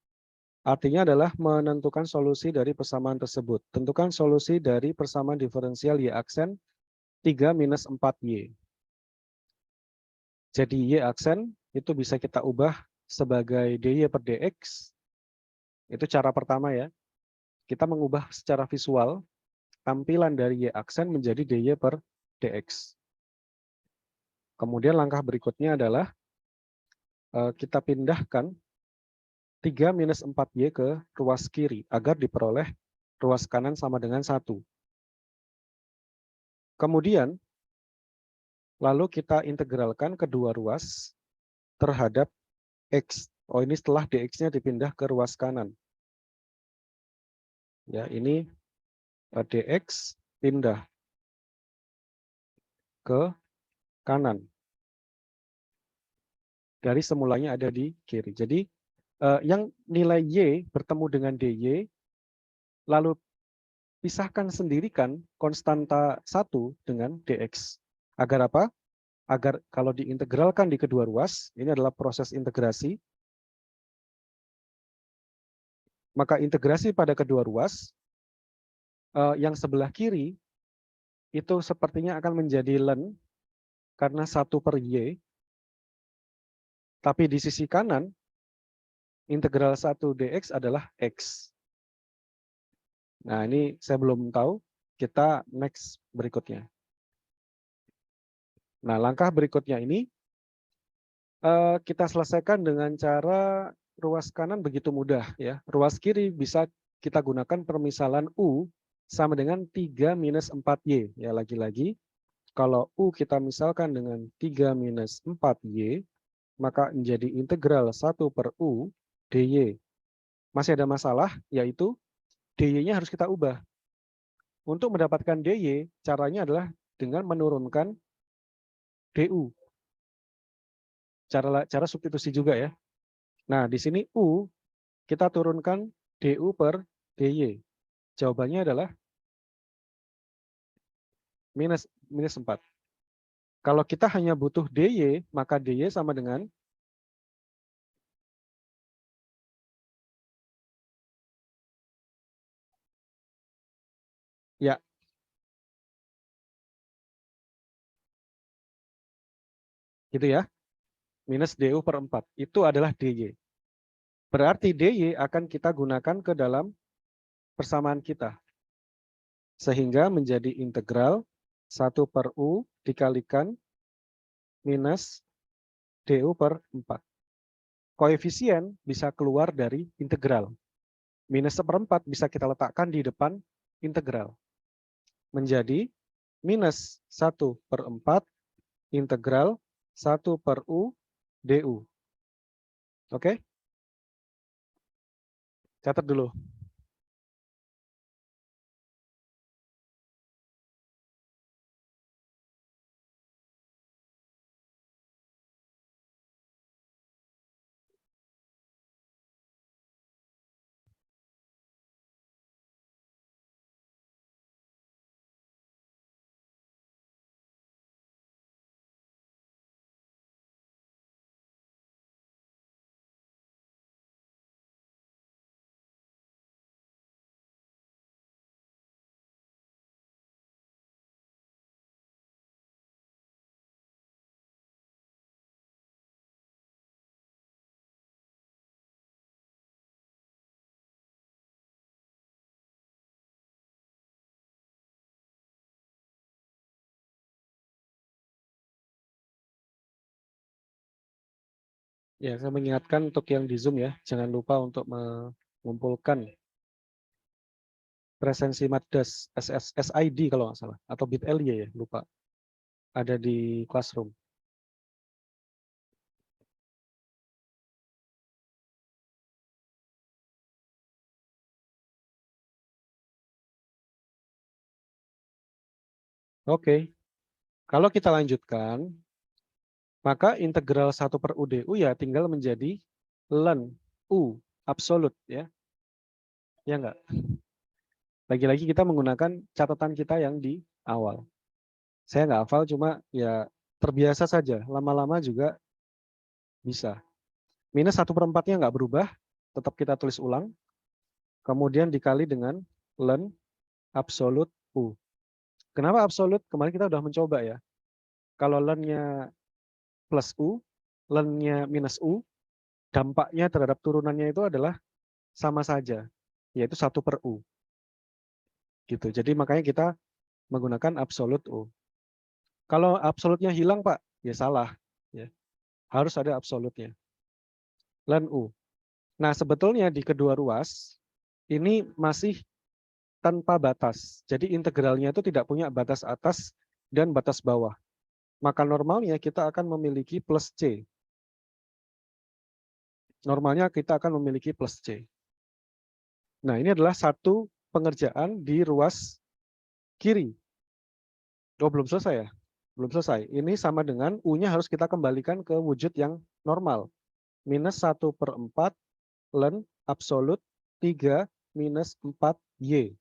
artinya adalah menentukan solusi dari persamaan tersebut. Tentukan solusi dari persamaan diferensial y aksen 3 minus 4y. Jadi y aksen itu bisa kita ubah sebagai dy per dx. Itu cara pertama ya. Kita mengubah secara visual tampilan dari y aksen menjadi dy per dx. Kemudian langkah berikutnya adalah kita pindahkan 3 minus 4y ke ruas kiri agar diperoleh ruas kanan sama dengan 1. Kemudian, lalu kita integralkan kedua ruas terhadap x. Oh, ini setelah dx-nya dipindah ke ruas kanan. Ya, ini dx pindah ke kanan. Dari semulanya ada di kiri. Jadi, yang nilai y bertemu dengan dy, lalu pisahkan sendirikan konstanta 1 dengan dx. Agar apa? Agar kalau diintegralkan di kedua ruas, ini adalah proses integrasi, maka integrasi pada kedua ruas, yang sebelah kiri, itu sepertinya akan menjadi ln, karena 1 per y, tapi di sisi kanan, integral 1 dx adalah x. Nah, ini saya belum tahu, kita next berikutnya. Nah, langkah berikutnya ini, kita selesaikan dengan cara ruas kanan begitu mudah ya. Ruas kiri bisa kita gunakan permisalan U sama dengan 3 minus 4Y. Ya, lagi-lagi kalau U kita misalkan dengan 3 minus 4Y, maka menjadi integral 1 per U dy. Masih ada masalah, yaitu dy-nya harus kita ubah. Untuk mendapatkan dy, caranya adalah dengan menurunkan du. Cara substitusi juga ya. Nah, di sini U kita turunkan du per dy. Jawabannya adalah minus 4. Kalau kita hanya butuh dy, maka dy sama dengan ya. Gitu ya. Minus du per 4. Itu adalah dy. Berarti dy akan kita gunakan ke dalam persamaan kita. Sehingga menjadi integral 1 per U dikalikan minus du per 4. Koefisien bisa keluar dari integral. Minus 1/4 bisa kita letakkan di depan integral. Menjadi minus 1 per 4 integral 1 per U du. Oke? Catat dulu. Ya, saya mengingatkan untuk yang di Zoom ya, jangan lupa untuk mengumpulkan presensi Maddas SID kalau nggak salah, atau bit.ly ya, lupa. Ada di Classroom. Oke. Kalau kita lanjutkan, maka integral 1 per U du ya tinggal menjadi ln U absolut ya. Ya enggak? Lagi-lagi kita menggunakan catatan kita yang di awal. Saya nggak hafal, cuma ya terbiasa saja. Lama-lama juga bisa. Minus 1/4-nya nggak berubah, tetap kita tulis ulang. Kemudian dikali dengan ln absolut U. Kenapa absolut? Kemarin kita udah mencoba ya. Kalau ln-nya plus U, ln-nya minus U, dampaknya terhadap turunannya itu adalah sama saja, yaitu 1 per U. Gitu. Jadi makanya kita menggunakan absolut U. Kalau absolutnya hilang, Pak, ya salah. Ya. Harus ada absolutnya. Ln U. Nah, sebetulnya di kedua ruas, ini masih tanpa batas. Jadi integralnya itu tidak punya batas atas dan batas bawah. Maka normalnya kita akan memiliki plus C. Normalnya kita akan memiliki plus C. Nah, ini adalah satu pengerjaan di ruas kiri. Oh, belum selesai ya? Belum selesai. Ini sama dengan U-nya harus kita kembalikan ke wujud yang normal. Minus 1/4 ln absolut 3 minus 4Y.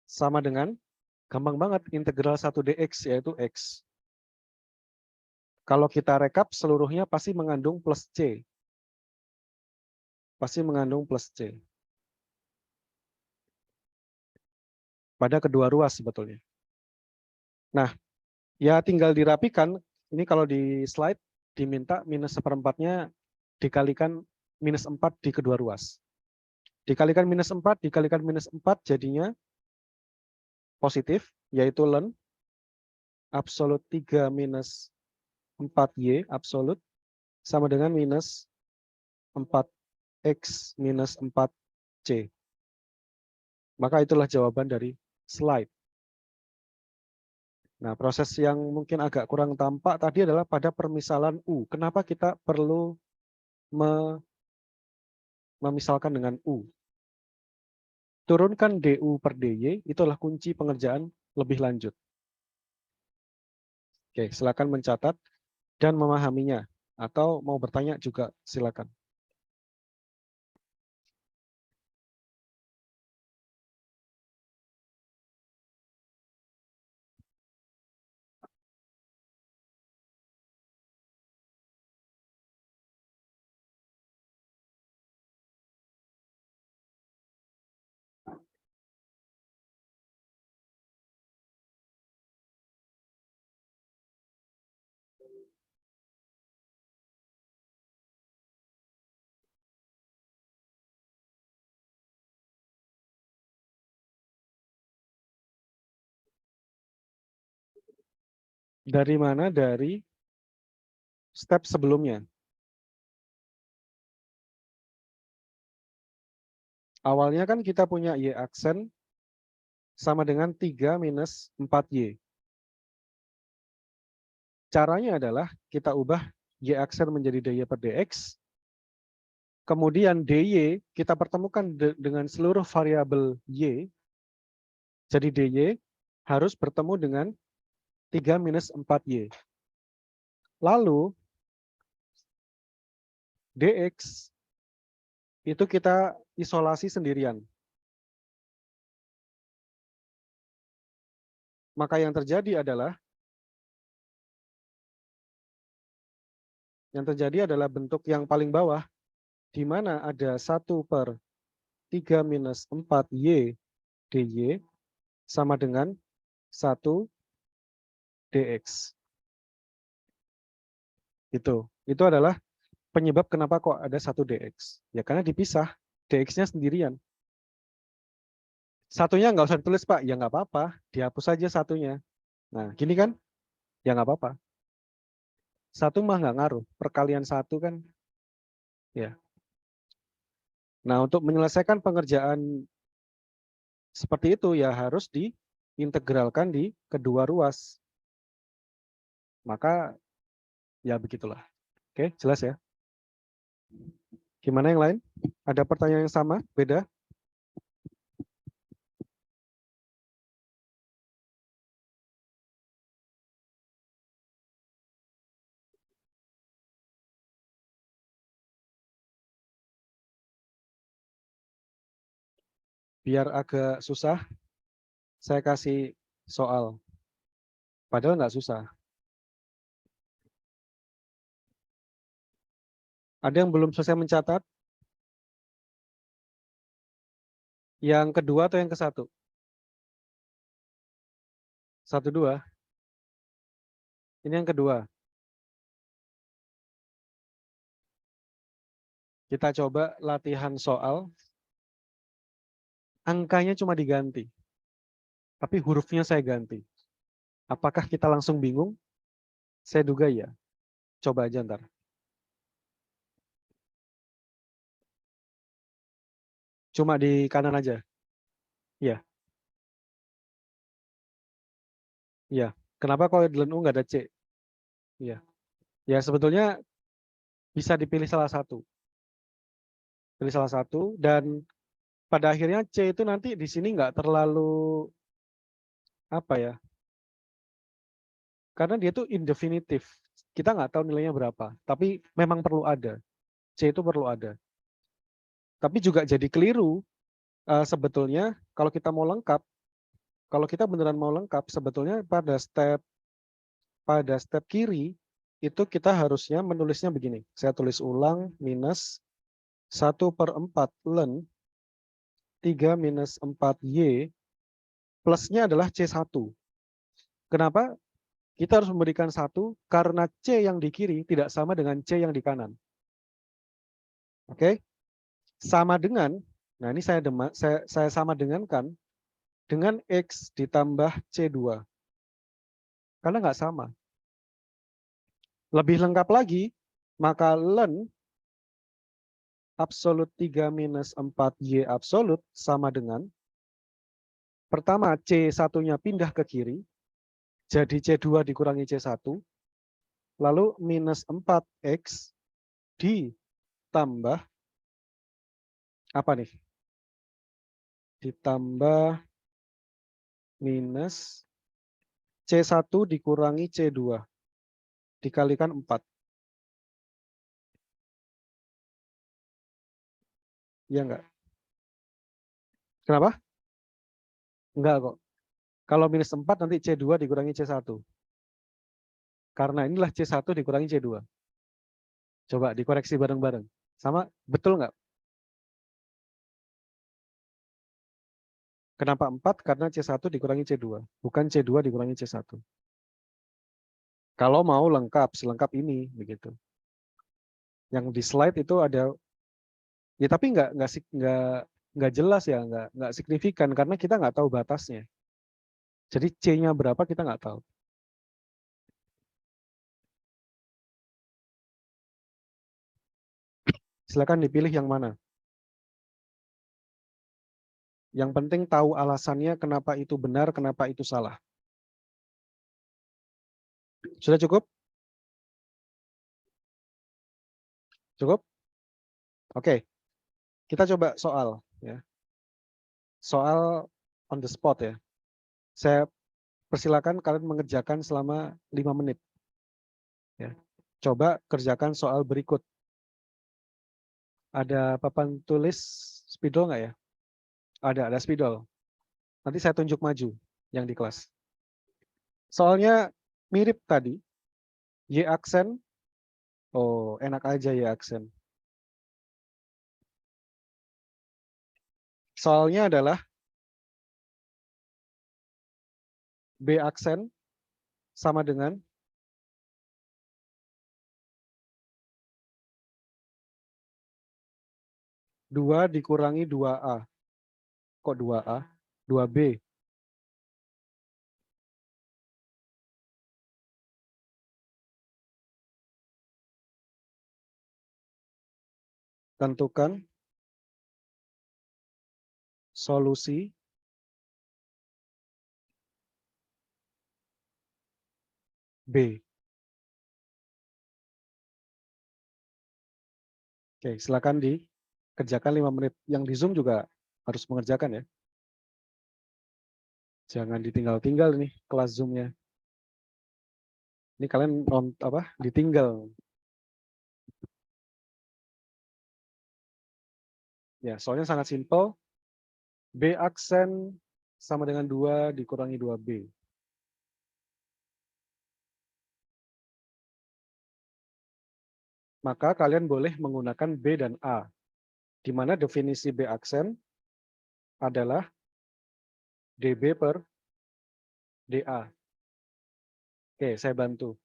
Sama dengan, gampang banget, integral 1 dx, yaitu X. Kalau kita rekap, seluruhnya pasti mengandung plus C. Pasti mengandung plus C. Pada kedua ruas sebetulnya. Nah, ya tinggal dirapikan. Ini kalau di slide diminta minus 1/4-nya dikalikan minus 4 di kedua ruas. Dikalikan minus 4, dikalikan minus 4 jadinya positif, yaitu ln absolut 3 minus 4Y absolut sama dengan minus 4X minus 4C. Maka itulah jawaban dari slide. Nah, proses yang mungkin agak kurang tampak tadi adalah pada permisalan U. Kenapa kita perlu memisalkan dengan U? Turunkan DU per DY, itulah kunci pengerjaan lebih lanjut. Oke, silakan mencatat dan memahaminya. Atau mau bertanya juga silakan. Dari mana? Dari step sebelumnya. Awalnya kan kita punya Y aksen sama dengan 3 minus 4Y. Caranya adalah kita ubah Y aksen menjadi DY per DX. Kemudian DY kita pertemukan dengan seluruh variabel Y. Jadi DY harus bertemu dengan 3 minus 4Y. Lalu DX itu kita isolasi sendirian. Maka yang terjadi adalah bentuk yang paling bawah, di mana ada 1 per 3 minus 4Y DY sama dengan 1 DX. Itu adalah penyebab kenapa kok ada 1 DX. Ya karena dipisah, DX-nya sendirian. Satunya nggak usah ditulis, Pak. Ya nggak apa-apa, dihapus saja satunya. Nah, gini kan? Ya nggak apa-apa. Satu mah nggak ngaruh, perkalian 1 kan. Ya. Nah, untuk menyelesaikan pengerjaan seperti itu ya harus diintegralkan di kedua ruas. Maka ya begitulah. Oke, jelas ya? Gimana yang lain? Ada pertanyaan yang sama? Beda? Biar agak susah, saya kasih soal. Padahal nggak susah. Ada yang belum selesai mencatat? Yang kedua atau yang ke satu? Satu, dua. Ini yang kedua. Kita coba latihan soal. Angkanya cuma diganti. Tapi hurufnya saya ganti. Apakah kita langsung bingung? Saya duga ya. Coba aja ntar. Cuma di kanan aja. Iya. Iya. Kenapa kalau di U nggak ada C? Iya. Ya sebetulnya bisa dipilih salah satu. Pilih salah satu dan pada akhirnya C itu nanti di sini nggak terlalu apa ya? Karena dia tuh indefinitif. Kita nggak tahu nilainya berapa. Tapi memang perlu ada. C itu perlu ada. Tapi juga jadi keliru sebetulnya kalau kita mau lengkap, kalau kita beneran mau lengkap, sebetulnya pada step kiri itu kita harusnya menulisnya begini. Saya tulis ulang minus 1/4 ln 3 minus 4Y plusnya adalah C1. Kenapa? Kita harus memberikan 1 karena C yang di kiri tidak sama dengan C yang di kanan. Oke? Sama dengan, nah ini saya sama dengankan dengan X ditambah C2. Karena nggak sama. Lebih lengkap lagi, maka ln absolut 3 minus 4Y absolut sama dengan, pertama C1-nya pindah ke kiri, jadi C2 dikurangi C1, lalu minus 4X ditambah, apa nih? Ditambah minus C1 dikurangi C2, dikalikan 4. Iya enggak? Kenapa? Enggak kok. Kalau minus 4 nanti C2 dikurangi C1. Karena inilah C1 dikurangi C2. Coba dikoreksi bareng-bareng. Sama, betul nggak? Kenapa 4? Karena C1 dikurangi C2. Bukan C2 dikurangi C1. Kalau mau lengkap, selengkap ini. Begitu. Yang di slide itu ada, ya tapi nggak jelas ya, nggak signifikan. Karena kita nggak tahu batasnya. Jadi C-nya berapa kita nggak tahu. Silakan dipilih yang mana. Yang penting tahu alasannya kenapa itu benar, kenapa itu salah. Sudah cukup? Cukup? Oke. Kita coba soal. Ya. Soal on the spot ya. Saya persilakan kalian mengerjakan selama 5 menit. Ya. Coba kerjakan soal berikut. Ada papan tulis spidol nggak ya? Ada spidol. Nanti saya tunjuk maju yang di kelas. Soalnya mirip tadi. Y aksen. Oh, enak aja Y aksen. Soalnya adalah B aksen sama dengan 2 dikurangi 2A. Kok 2A? 2B. Tentukan solusi B. Oke, silakan dikerjakan 5 menit. Yang di Zoom juga harus mengerjakan ya. Jangan ditinggal-tinggal nih kelas Zoom-nya. Ini kalian ditinggal. Ya, soalnya sangat simpel. B aksen sama dengan 2 dikurangi 2B. Maka kalian boleh menggunakan B dan A, di mana definisi B aksen adalah DB per DA. Oke, saya bantu.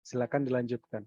Silakan dilanjutkan.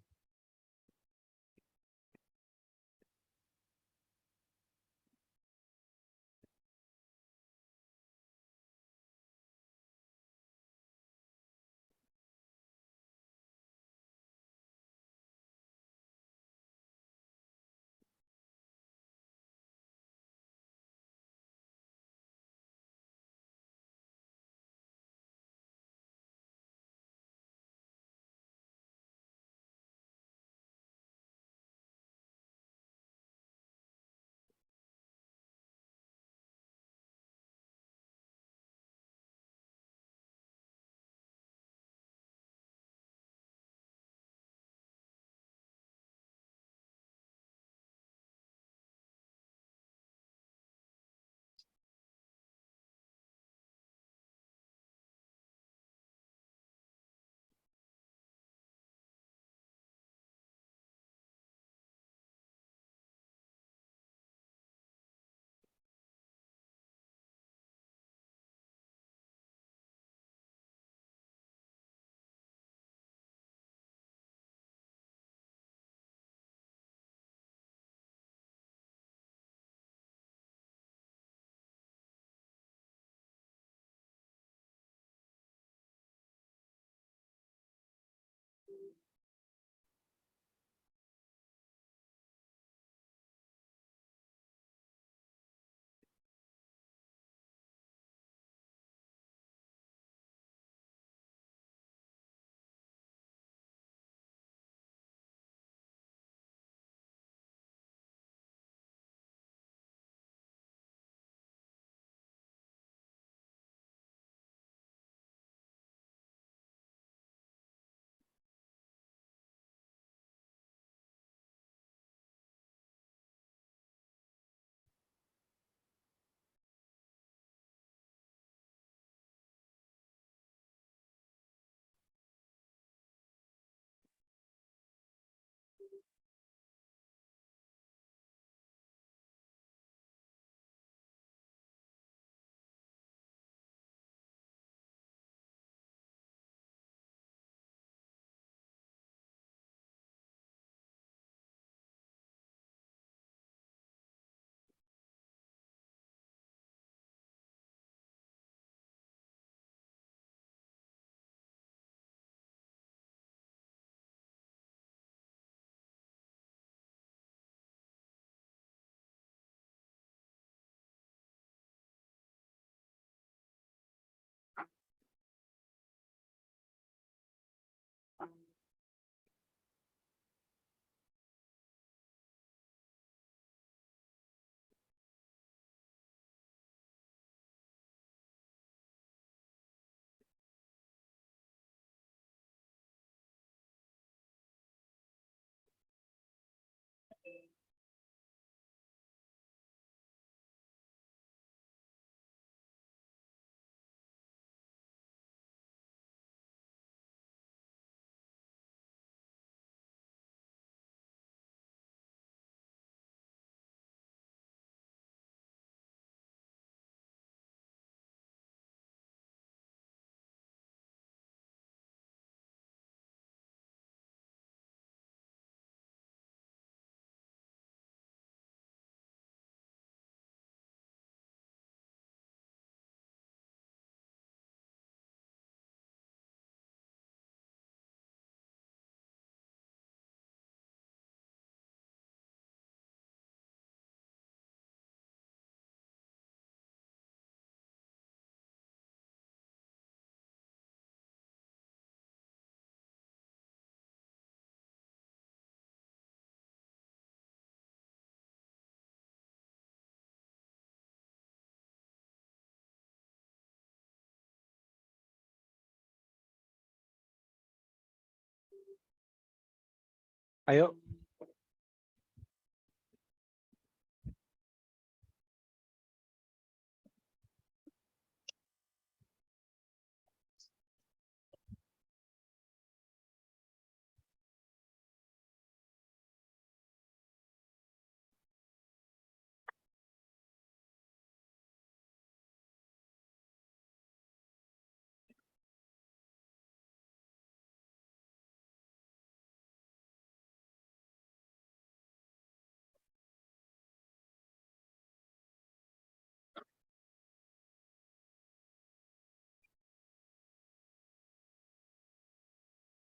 Ayo.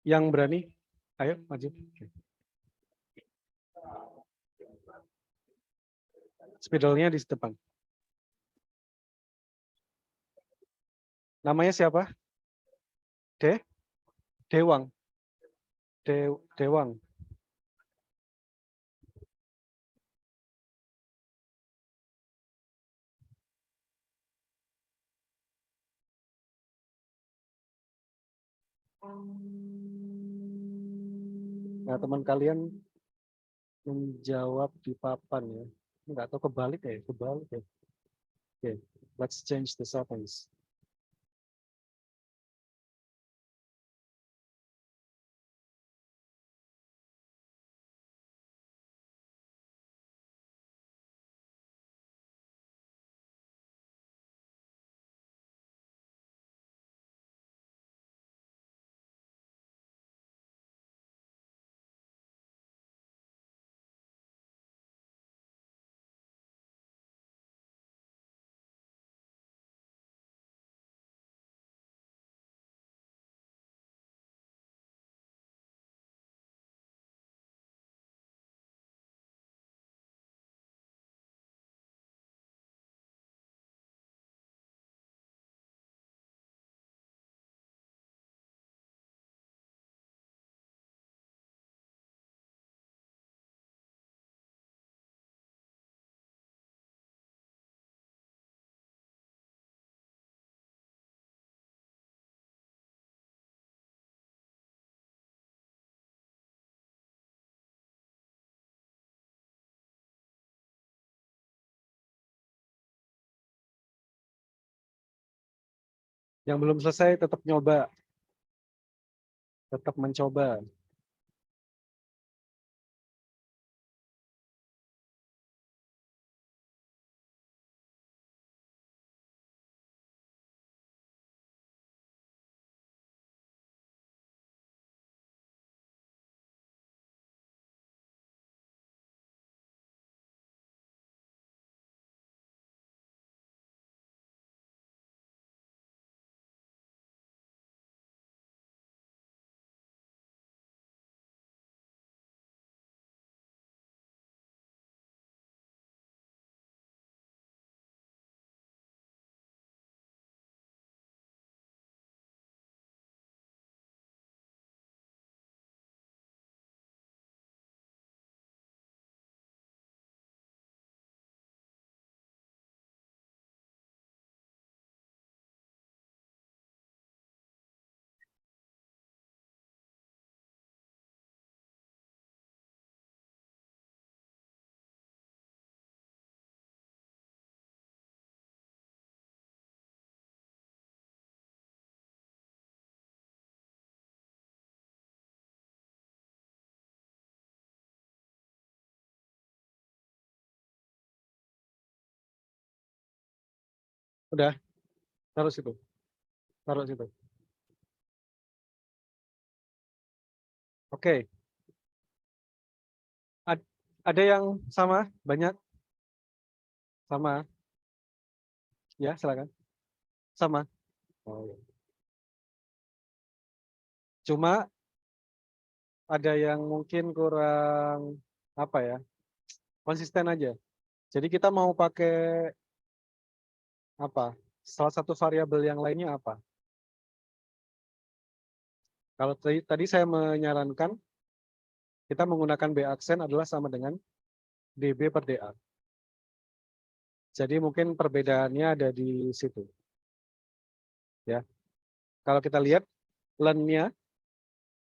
Yang berani, ayo maju. Spidolnya di depan. Namanya siapa? Dewang. Dewang. Nah, teman kalian menjawab di papan ya. Enggak tahu kebalik ya, kebalik ya. Oke, let's change the settings. Yang belum selesai tetap nyoba. Tetap mencoba. Udah, taruh situ. Taruh situ. Oke. Ada yang sama? Banyak? Sama? Ya, silakan. Sama. Oh, ya. Cuma ada yang mungkin kurang apa ya? Konsisten aja. Jadi kita mau pakai apa? Salah satu variabel yang lainnya apa? Kalau tadi saya menyarankan kita menggunakan B aksen adalah sama dengan DB per DA. Jadi mungkin perbedaannya ada di situ. Ya. Kalau kita lihat len-nya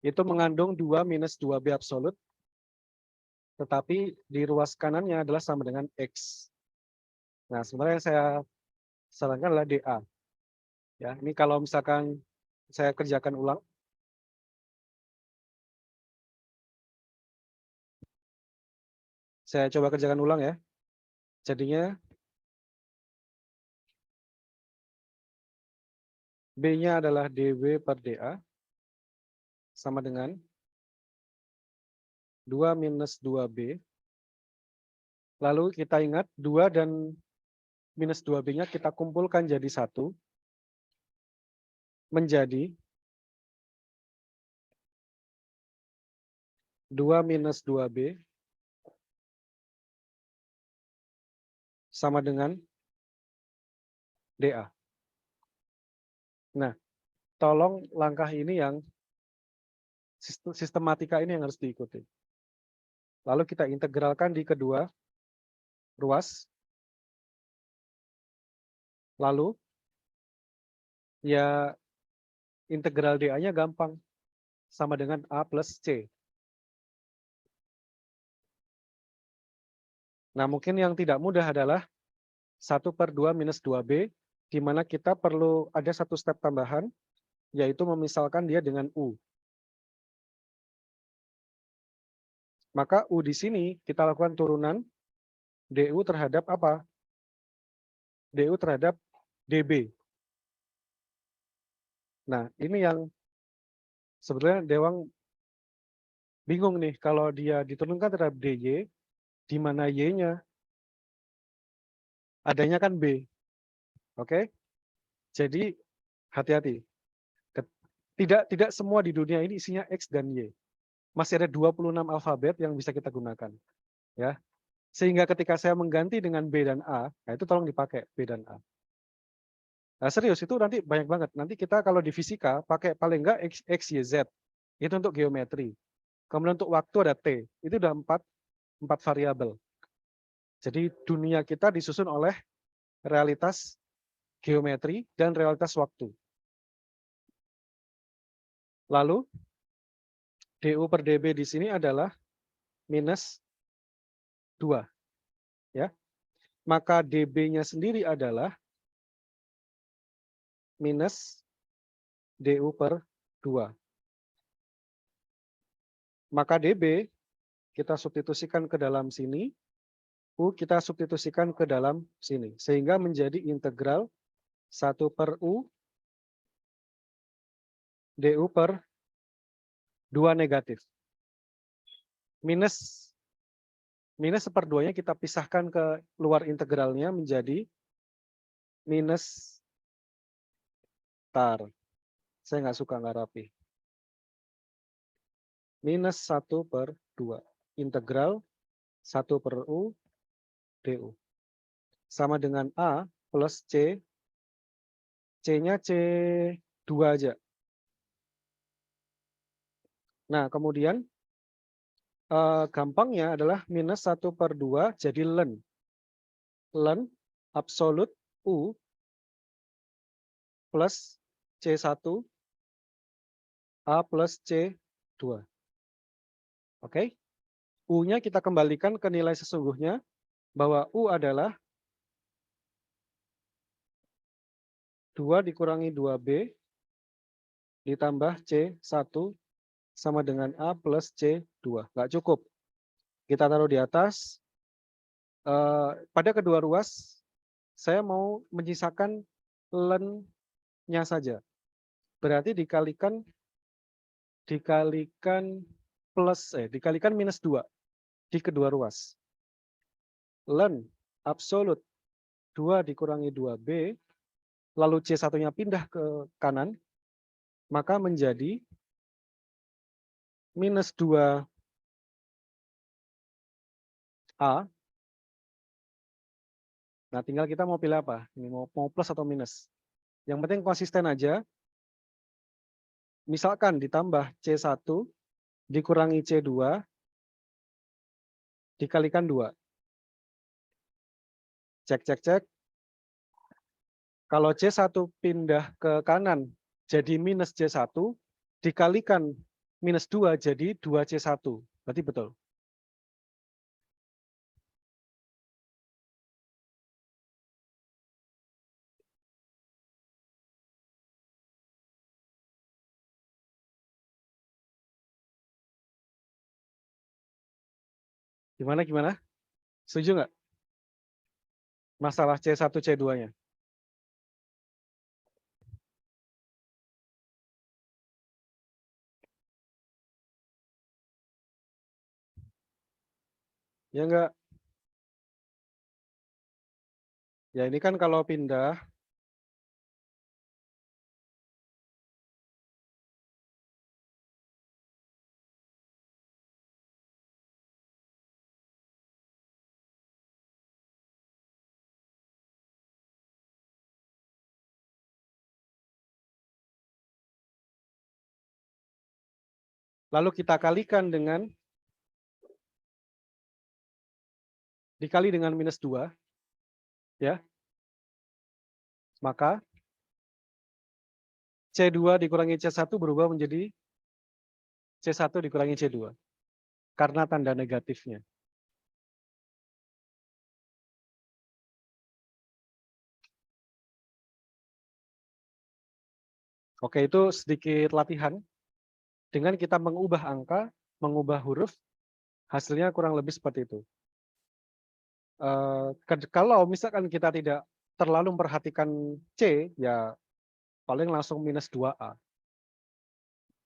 itu mengandung 2 minus 2B absolut tetapi di ruas kanannya adalah sama dengan X. Nah, sebenarnya yang saya sarankan adalah DA. Ya, ini kalau misalkan saya kerjakan ulang. Saya coba kerjakan ulang ya. Jadinya B-nya adalah DW per DA sama dengan 2 minus 2B. Lalu kita ingat 2 dan minus 2B-nya kita kumpulkan jadi 1. Menjadi 2 minus 2B sama dengan DA. Nah, tolong langkah ini yang sistematika ini yang harus diikuti. Lalu kita integralkan di kedua ruas. Lalu ya integral DA-nya gampang. Sama dengan A plus C. Nah, mungkin yang tidak mudah adalah 1/2 minus 2B, di mana kita perlu ada satu step tambahan, yaitu memisalkan dia dengan U. Maka U di sini kita lakukan turunan DU terhadap apa? DU terhadap DB. Nah, ini yang sebetulnya Dewang bingung nih kalau dia diturunkan terhadap DY, di mana Y-nya adanya kan B. Oke? Jadi hati-hati. Tidak semua di dunia ini isinya X dan Y. Masih ada 26 alfabet yang bisa kita gunakan. Ya. Sehingga ketika saya mengganti dengan B dan A, nah itu tolong dipakai B dan A. Nah, serius itu nanti banyak banget. Nanti kita kalau di fisika pakai paling enggak X, Y, Z. Itu untuk geometri. Kemudian untuk waktu ada T. Itu udah 4 variabel. Jadi dunia kita disusun oleh realitas geometri dan realitas waktu. Lalu DU per DB di sini adalah minus 2. Ya. Maka DB-nya sendiri adalah minus DU per 2. Maka DB kita substitusikan ke dalam sini, U kita substitusikan ke dalam sini. Sehingga menjadi integral 1/U DU per 2 negatif. Minus 1/2-nya kita pisahkan ke luar integralnya menjadi minus saya nggak suka nggak rapi. Minus 1/2. Integral 1/U DU. Sama dengan A plus C. C-nya C2 aja. Nah, kemudian gampangnya adalah minus 1/2 jadi ln. Ln absolut U plus C1 A plus C2. Oke? U-nya kita kembalikan ke nilai sesungguhnya bahwa U adalah 2 dikurangi 2B ditambah C1 sama dengan A plus C2. Nggak cukup. Kita taruh di atas. Pada kedua ruas, saya mau menyisakan ln-nya saja. Berarti dikalikan minus 2 di kedua ruas. Ln absolut 2 dikurangi 2B, lalu C1-nya pindah ke kanan, maka menjadi minus 2A. Nah, tinggal kita mau pilih apa? Ini mau plus atau minus. Yang penting konsisten aja. Misalkan ditambah C1 dikurangi C2 dikalikan 2. Cek. Kalau C1 pindah ke kanan jadi minus C1 dikalikan minus 2 jadi 2C1. Berarti betul. Gimana? Setuju nggak? Masalah C1, C2-nya. Ya enggak? Ya ini kan kalau pindah, lalu kita kalikan dengan, dikali dengan -2, ya. Maka C2 dikurangi C1 berubah menjadi C1 dikurangi C2. Karena tanda negatifnya. Oke, itu sedikit latihan. Dengan kita mengubah angka, mengubah huruf, hasilnya kurang lebih seperti itu. Kalau misalkan kita tidak terlalu memperhatikan C, ya paling langsung -2A.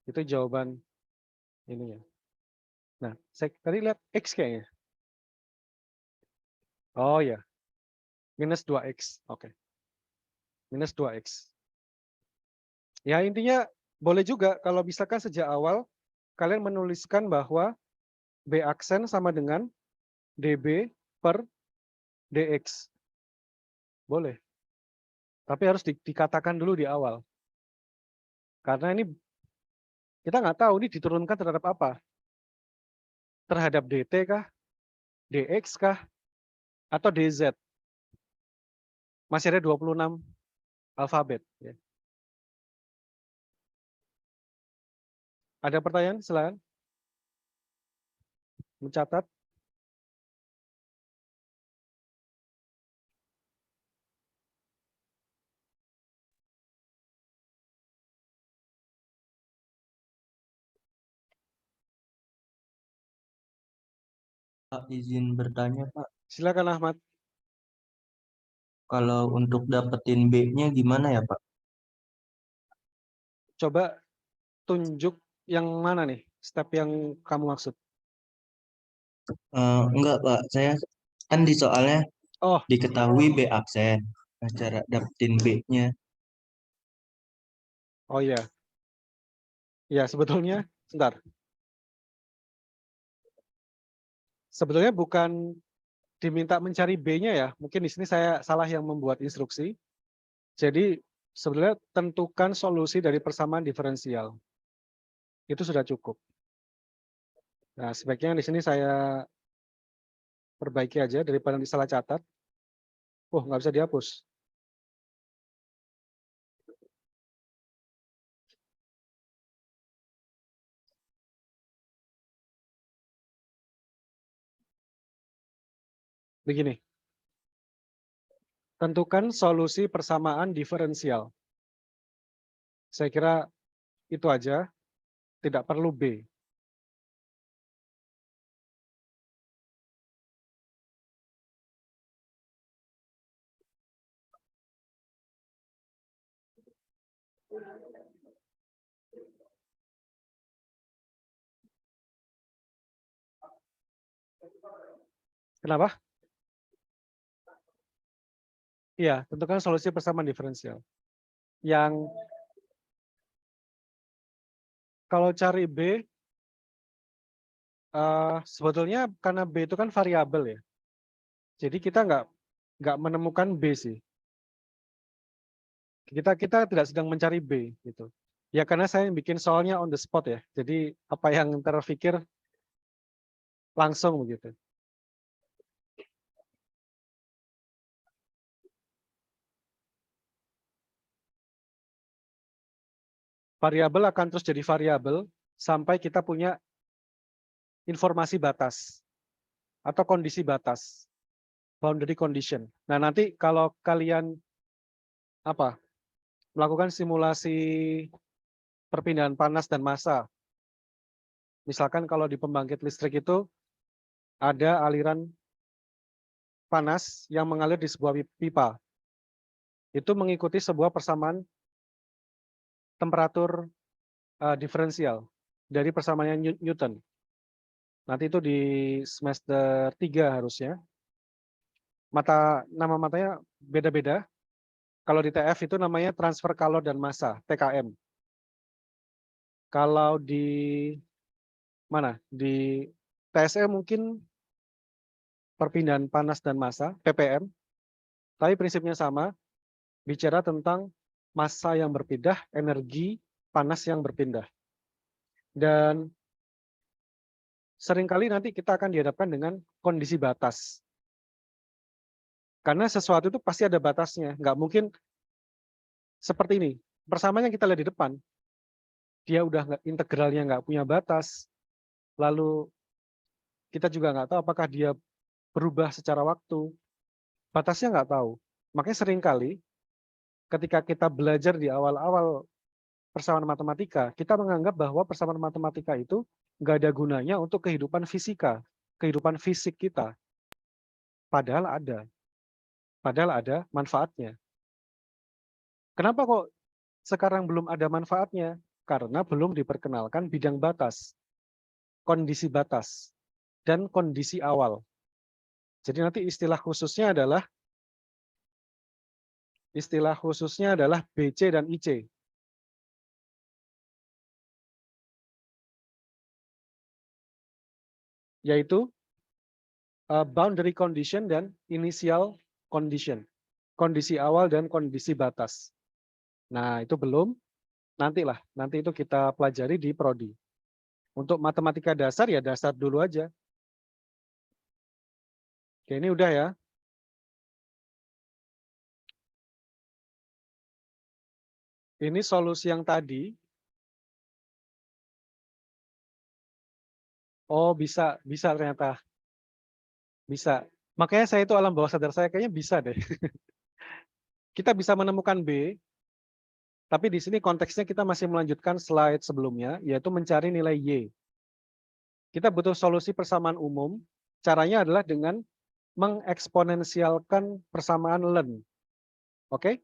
Itu jawaban ininya. Nah, saya tadi lihat X kayaknya. Oh ya, -2X. Oke. -2X. Ya intinya boleh juga kalau misalkan sejak awal kalian menuliskan bahwa B aksen sama dengan DB per DX. Boleh. Tapi harus dikatakan dulu di awal. Karena ini kita nggak tahu ini diturunkan terhadap apa. Terhadap DT kah? DX kah? Atau DZ? Masih ada 26 alfabet. Ya. Ada pertanyaan? Silakan. Mencatat. Pak, izin bertanya, Pak. Silakan Ahmad. Kalau untuk dapetin B-nya gimana ya, Pak? Coba tunjuk yang mana nih? Step yang kamu maksud. Enggak, Pak. Saya kan di soalnya Oh, diketahui B aksen. Nah, cara dapetin B-nya. oh iya. Ya, sebetulnya, sebentar. Sebetulnya bukan diminta mencari B-nya ya. Mungkin di sini saya salah yang membuat instruksi. Jadi sebenarnya tentukan solusi dari persamaan diferensial. Itu sudah cukup. Nah, sebaiknya di sini saya perbaiki aja daripada disalah catat. Oh, nggak bisa dihapus. Begini. Tentukan solusi persamaan diferensial. Saya kira itu aja, tidak perlu B. Kenapa? Iya, tentukan solusi persamaan diferensial. Yang kalau cari B, sebetulnya karena B itu kan variabel ya. Jadi kita nggak menemukan B sih. Kita tidak sedang mencari B gitu. Ya karena saya bikin soalnya on the spot ya. Jadi apa yang terpikir langsung begitu. Variabel akan terus jadi variabel sampai kita punya informasi batas atau kondisi batas, boundary condition. Nah nanti kalau kalian melakukan simulasi perpindahan panas dan massa, misalkan kalau di pembangkit listrik itu ada aliran panas yang mengalir di sebuah pipa. Itu mengikuti sebuah persamaan temperatur diferensial dari persamaan Newton. Nanti itu di semester 3 harusnya. Nama matanya beda-beda. Kalau di TF itu namanya transfer kalor dan massa, TKM. Kalau di mana? Di TSE mungkin perpindahan panas dan massa, PPM. Tapi prinsipnya sama, bicara tentang massa yang berpindah, energi panas yang berpindah. Dan seringkali nanti kita akan dihadapkan dengan kondisi batas. Karena sesuatu itu pasti ada batasnya. Nggak mungkin seperti ini. Persamaan yang kita lihat di depan, dia udah integralnya nggak punya batas. Lalu kita juga nggak tahu apakah dia berubah secara waktu. Batasnya nggak tahu. Makanya seringkali ketika kita belajar di awal-awal persamaan matematika, kita menganggap bahwa persamaan matematika itu nggak ada gunanya untuk kehidupan fisika, kehidupan fisik kita. Padahal ada. Padahal ada manfaatnya. Kenapa kok sekarang belum ada manfaatnya? Karena belum diperkenalkan bidang batas, kondisi batas, dan kondisi awal. Jadi nanti istilah khususnya adalah BC dan IC. Yaitu boundary condition dan initial condition. Kondisi awal dan kondisi batas. Nah, itu belum. Nanti itu kita pelajari di prodi. Untuk matematika dasar ya dasar dulu aja. Oke, ini udah ya. Ini solusi yang tadi. Oh, bisa ternyata. Bisa. Makanya saya itu alam bawah sadar saya kayaknya bisa deh. Kita bisa menemukan B, tapi di sini konteksnya kita masih melanjutkan slide sebelumnya, yaitu mencari nilai Y. Kita butuh solusi persamaan umum, caranya adalah dengan mengeksponensialkan persamaan ln. Oke?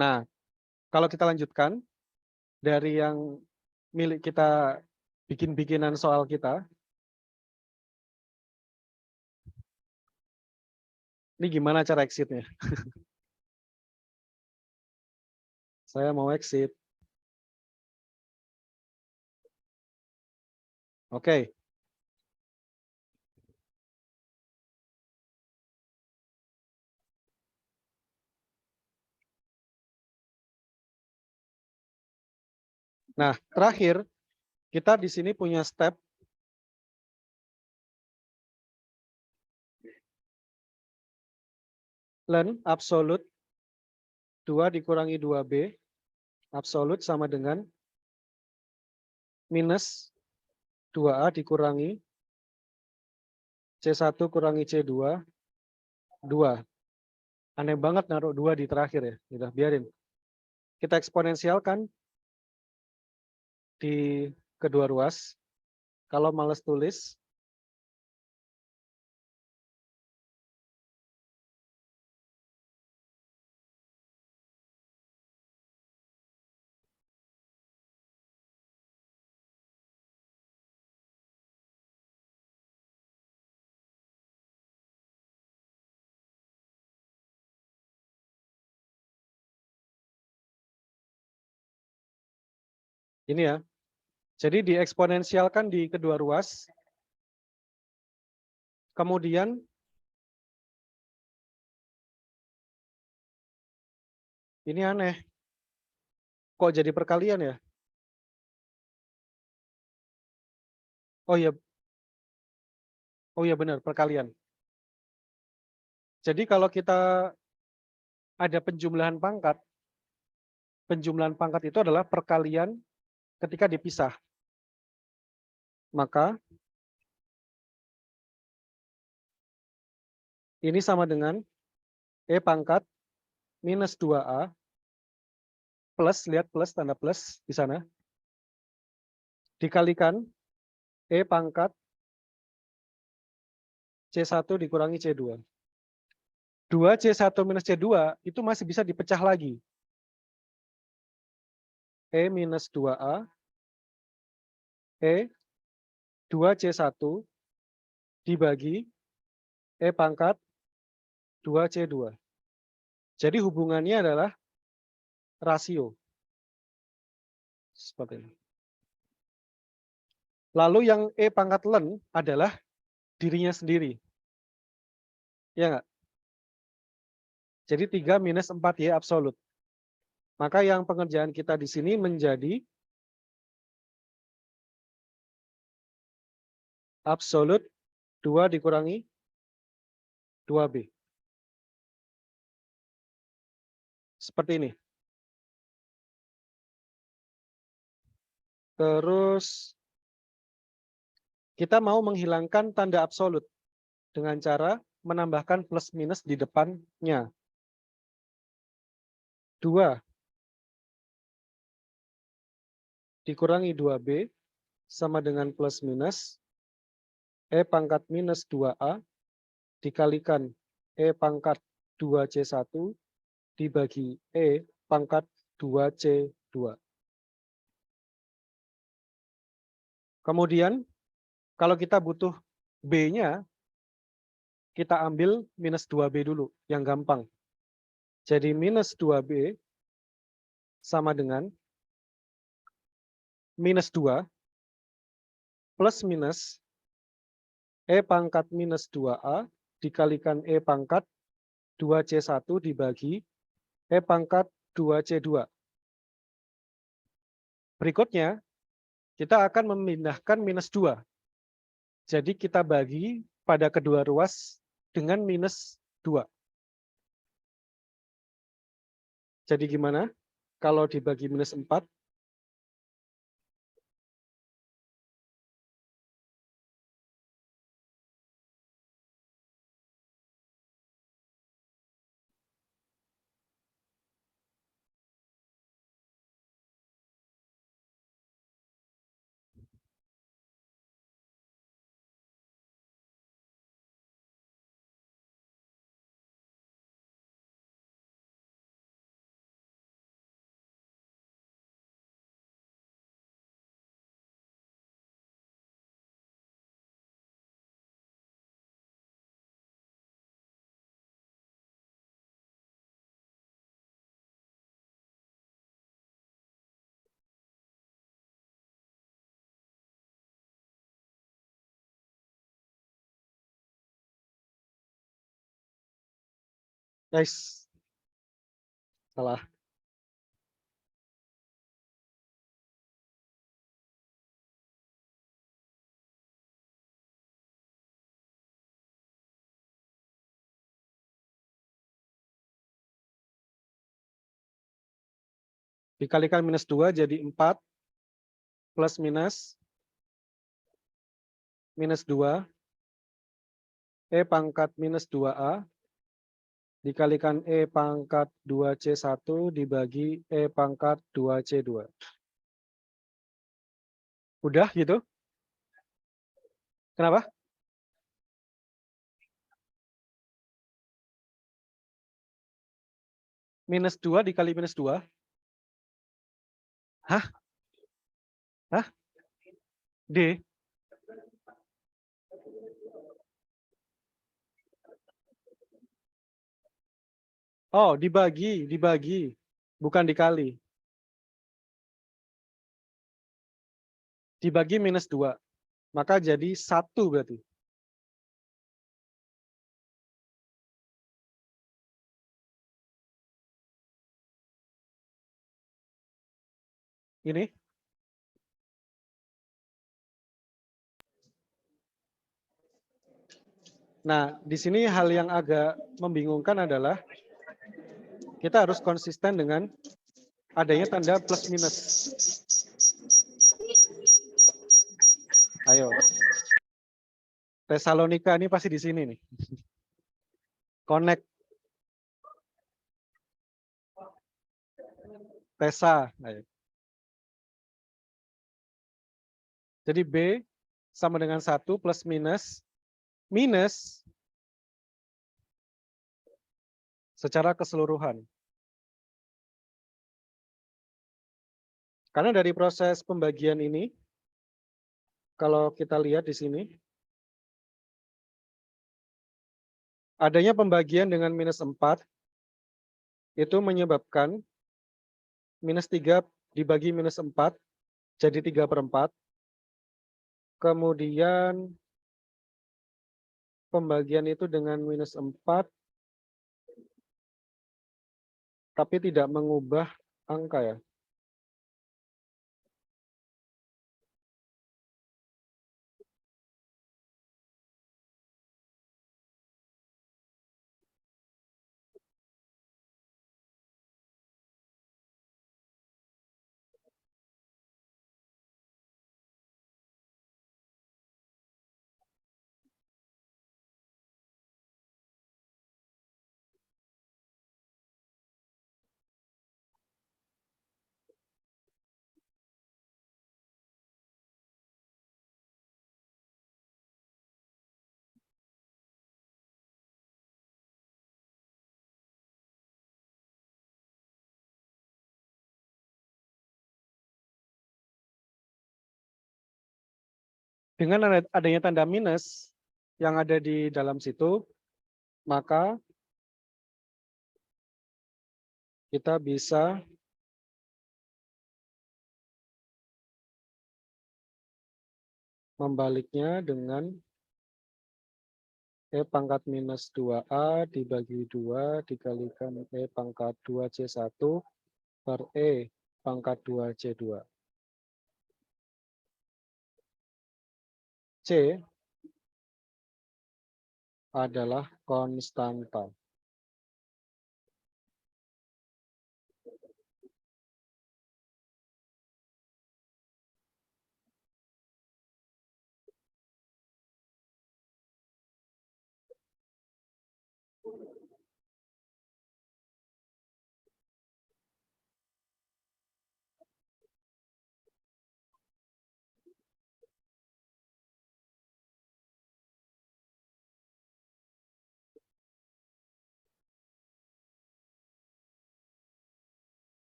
Nah, kalau kita lanjutkan, dari yang milik kita bikin-bikinan soal kita, ini gimana cara exit-nya? Saya mau exit. Oke. Nah, terakhir, kita di sini punya step ln absolut 2 dikurangi 2B, absolut sama dengan minus 2A dikurangi C1 kurangi C2, 2. Aneh banget naruh 2 di terakhir ya. Udah, biarin. Kita eksponensialkan di kedua ruas. Kalau males tulis, ini ya. Jadi dieksponensialkan di kedua ruas. Kemudian ini aneh. Kok jadi perkalian ya? Oh iya. Oh iya benar, perkalian. Jadi kalau kita ada penjumlahan pangkat itu adalah perkalian ketika dipisah. Maka ini sama dengan E pangkat minus 2A plus, lihat plus, tanda plus di sana, dikalikan E pangkat C1 dikurangi C2. 2C1 minus C2 itu masih bisa dipecah lagi. E minus 2A, E 2C1 dibagi E pangkat 2C2. Jadi hubungannya adalah rasio. Seperti ini. Lalu yang E pangkat len adalah dirinya sendiri. Ya enggak? Jadi 3 minus 4Y absolut. Maka yang pengerjaan kita di sini menjadi absolut 2 dikurangi 2B. Seperti ini. Terus kita mau menghilangkan tanda absolut dengan cara menambahkan plus minus di depannya. 2 dikurangi 2B sama dengan plus minus E pangkat minus 2A dikalikan E pangkat 2C1 dibagi E pangkat 2C2. Kemudian kalau kita butuh B-nya, kita ambil minus 2B dulu, yang gampang. Jadi minus 2B sama dengan minus 2 plus minus E pangkat minus 2A dikalikan E pangkat 2C1 dibagi E pangkat 2C2. Berikutnya, kita akan memindahkan minus 2. Jadi kita bagi pada kedua ruas dengan minus 2. Jadi gimana kalau dibagi minus 4? Guys, salah. Dikalikan minus 2 jadi 4 plus minus 2 E pangkat minus 2A dikalikan E pangkat 2C1 dibagi E pangkat 2C2. Udah gitu? Kenapa? Minus 2 dikali minus 2. Hah? Hah? D? Oh, dibagi. Bukan dikali. Dibagi minus 2. Maka jadi 1 berarti. Ini. Nah, di sini hal yang agak membingungkan adalah kita harus konsisten dengan adanya tanda plus minus. Ayo. Tesalonika ini pasti di sini nih. Connect. Tesa. Ayo. Jadi B sama dengan 1 plus minus. Minus secara keseluruhan. Karena dari proses pembagian ini, kalau kita lihat di sini, adanya pembagian dengan minus 4, itu menyebabkan minus 3 dibagi minus 4, jadi 3/4. Kemudian pembagian itu dengan minus 4, tapi tidak mengubah angka ya. Dengan adanya tanda minus yang ada di dalam situ, maka kita bisa membaliknya dengan E pangkat minus 2A dibagi 2 dikalikan E pangkat 2C1 per E pangkat 2C2. C adalah konstanta.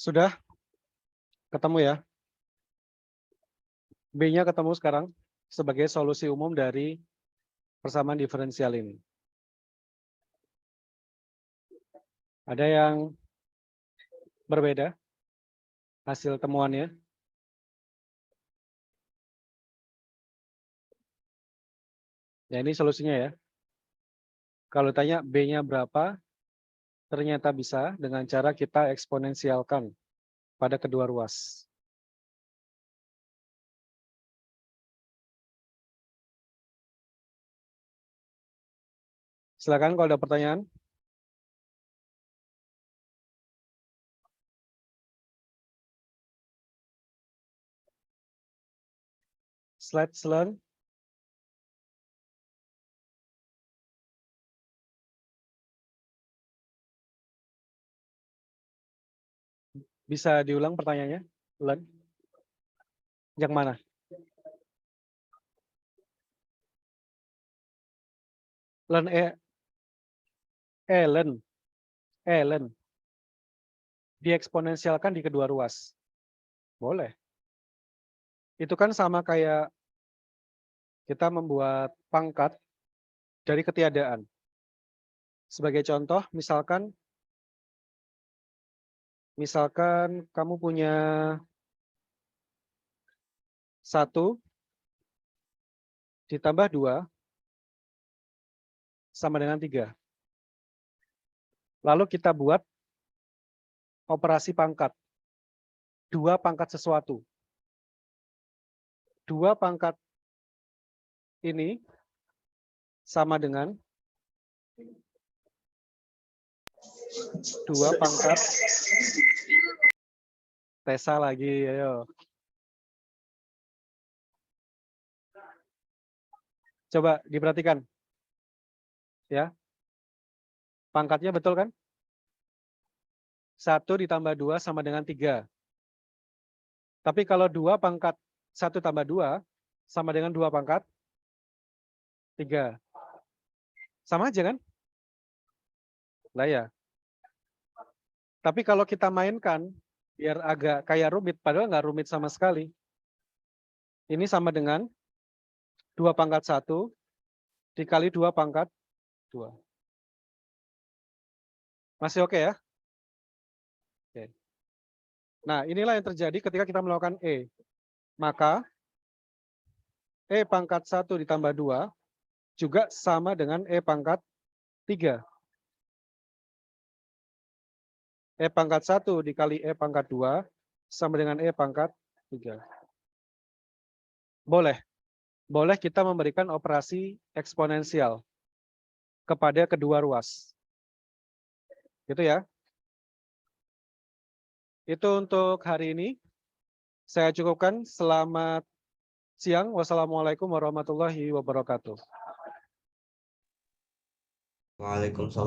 Sudah ketemu ya? B-nya ketemu sekarang sebagai solusi umum dari persamaan diferensial ini. Ada yang berbeda hasil temuannya? Ya ini solusinya ya. Kalau tanya B-nya berapa, ternyata bisa dengan cara kita eksponensialkan pada kedua ruas. Silakan kalau ada pertanyaan. Slide selan. Bisa diulang pertanyaannya? Len? Yang mana? Len Len. Dieksponensialkan di kedua ruas. Boleh. Itu kan sama kayak kita membuat pangkat dari ketiadaan. Sebagai contoh, misalkan kamu punya 1 ditambah 2 sama dengan 3. Lalu kita buat operasi pangkat. 2 pangkat sesuatu. 2 pangkat ini sama dengan 2 pangkat Tesa lagi, ayo. Coba diperhatikan. Ya. Pangkatnya betul kan? 1 ditambah 2 sama dengan 3. Tapi kalau 2 pangkat 1 tambah 2 sama dengan 2 pangkat 3. Sama aja kan? Lah ya. Tapi kalau kita mainkan, biar agak kayak rumit, padahal nggak rumit sama sekali. Ini sama dengan 2 pangkat 1 dikali 2 pangkat 2. Masih oke ya? Oke. Nah, inilah yang terjadi ketika kita melakukan E. Maka, E pangkat 1 ditambah 2 juga sama dengan E pangkat 3. E pangkat 1 dikali E pangkat 2 sama dengan E pangkat 3. Boleh. Boleh kita memberikan operasi eksponensial kepada kedua ruas. Gitu ya. Itu untuk hari ini. Saya cukupkan. Selamat siang. Wassalamualaikum warahmatullahi wabarakatuh. Waalaikumsalam.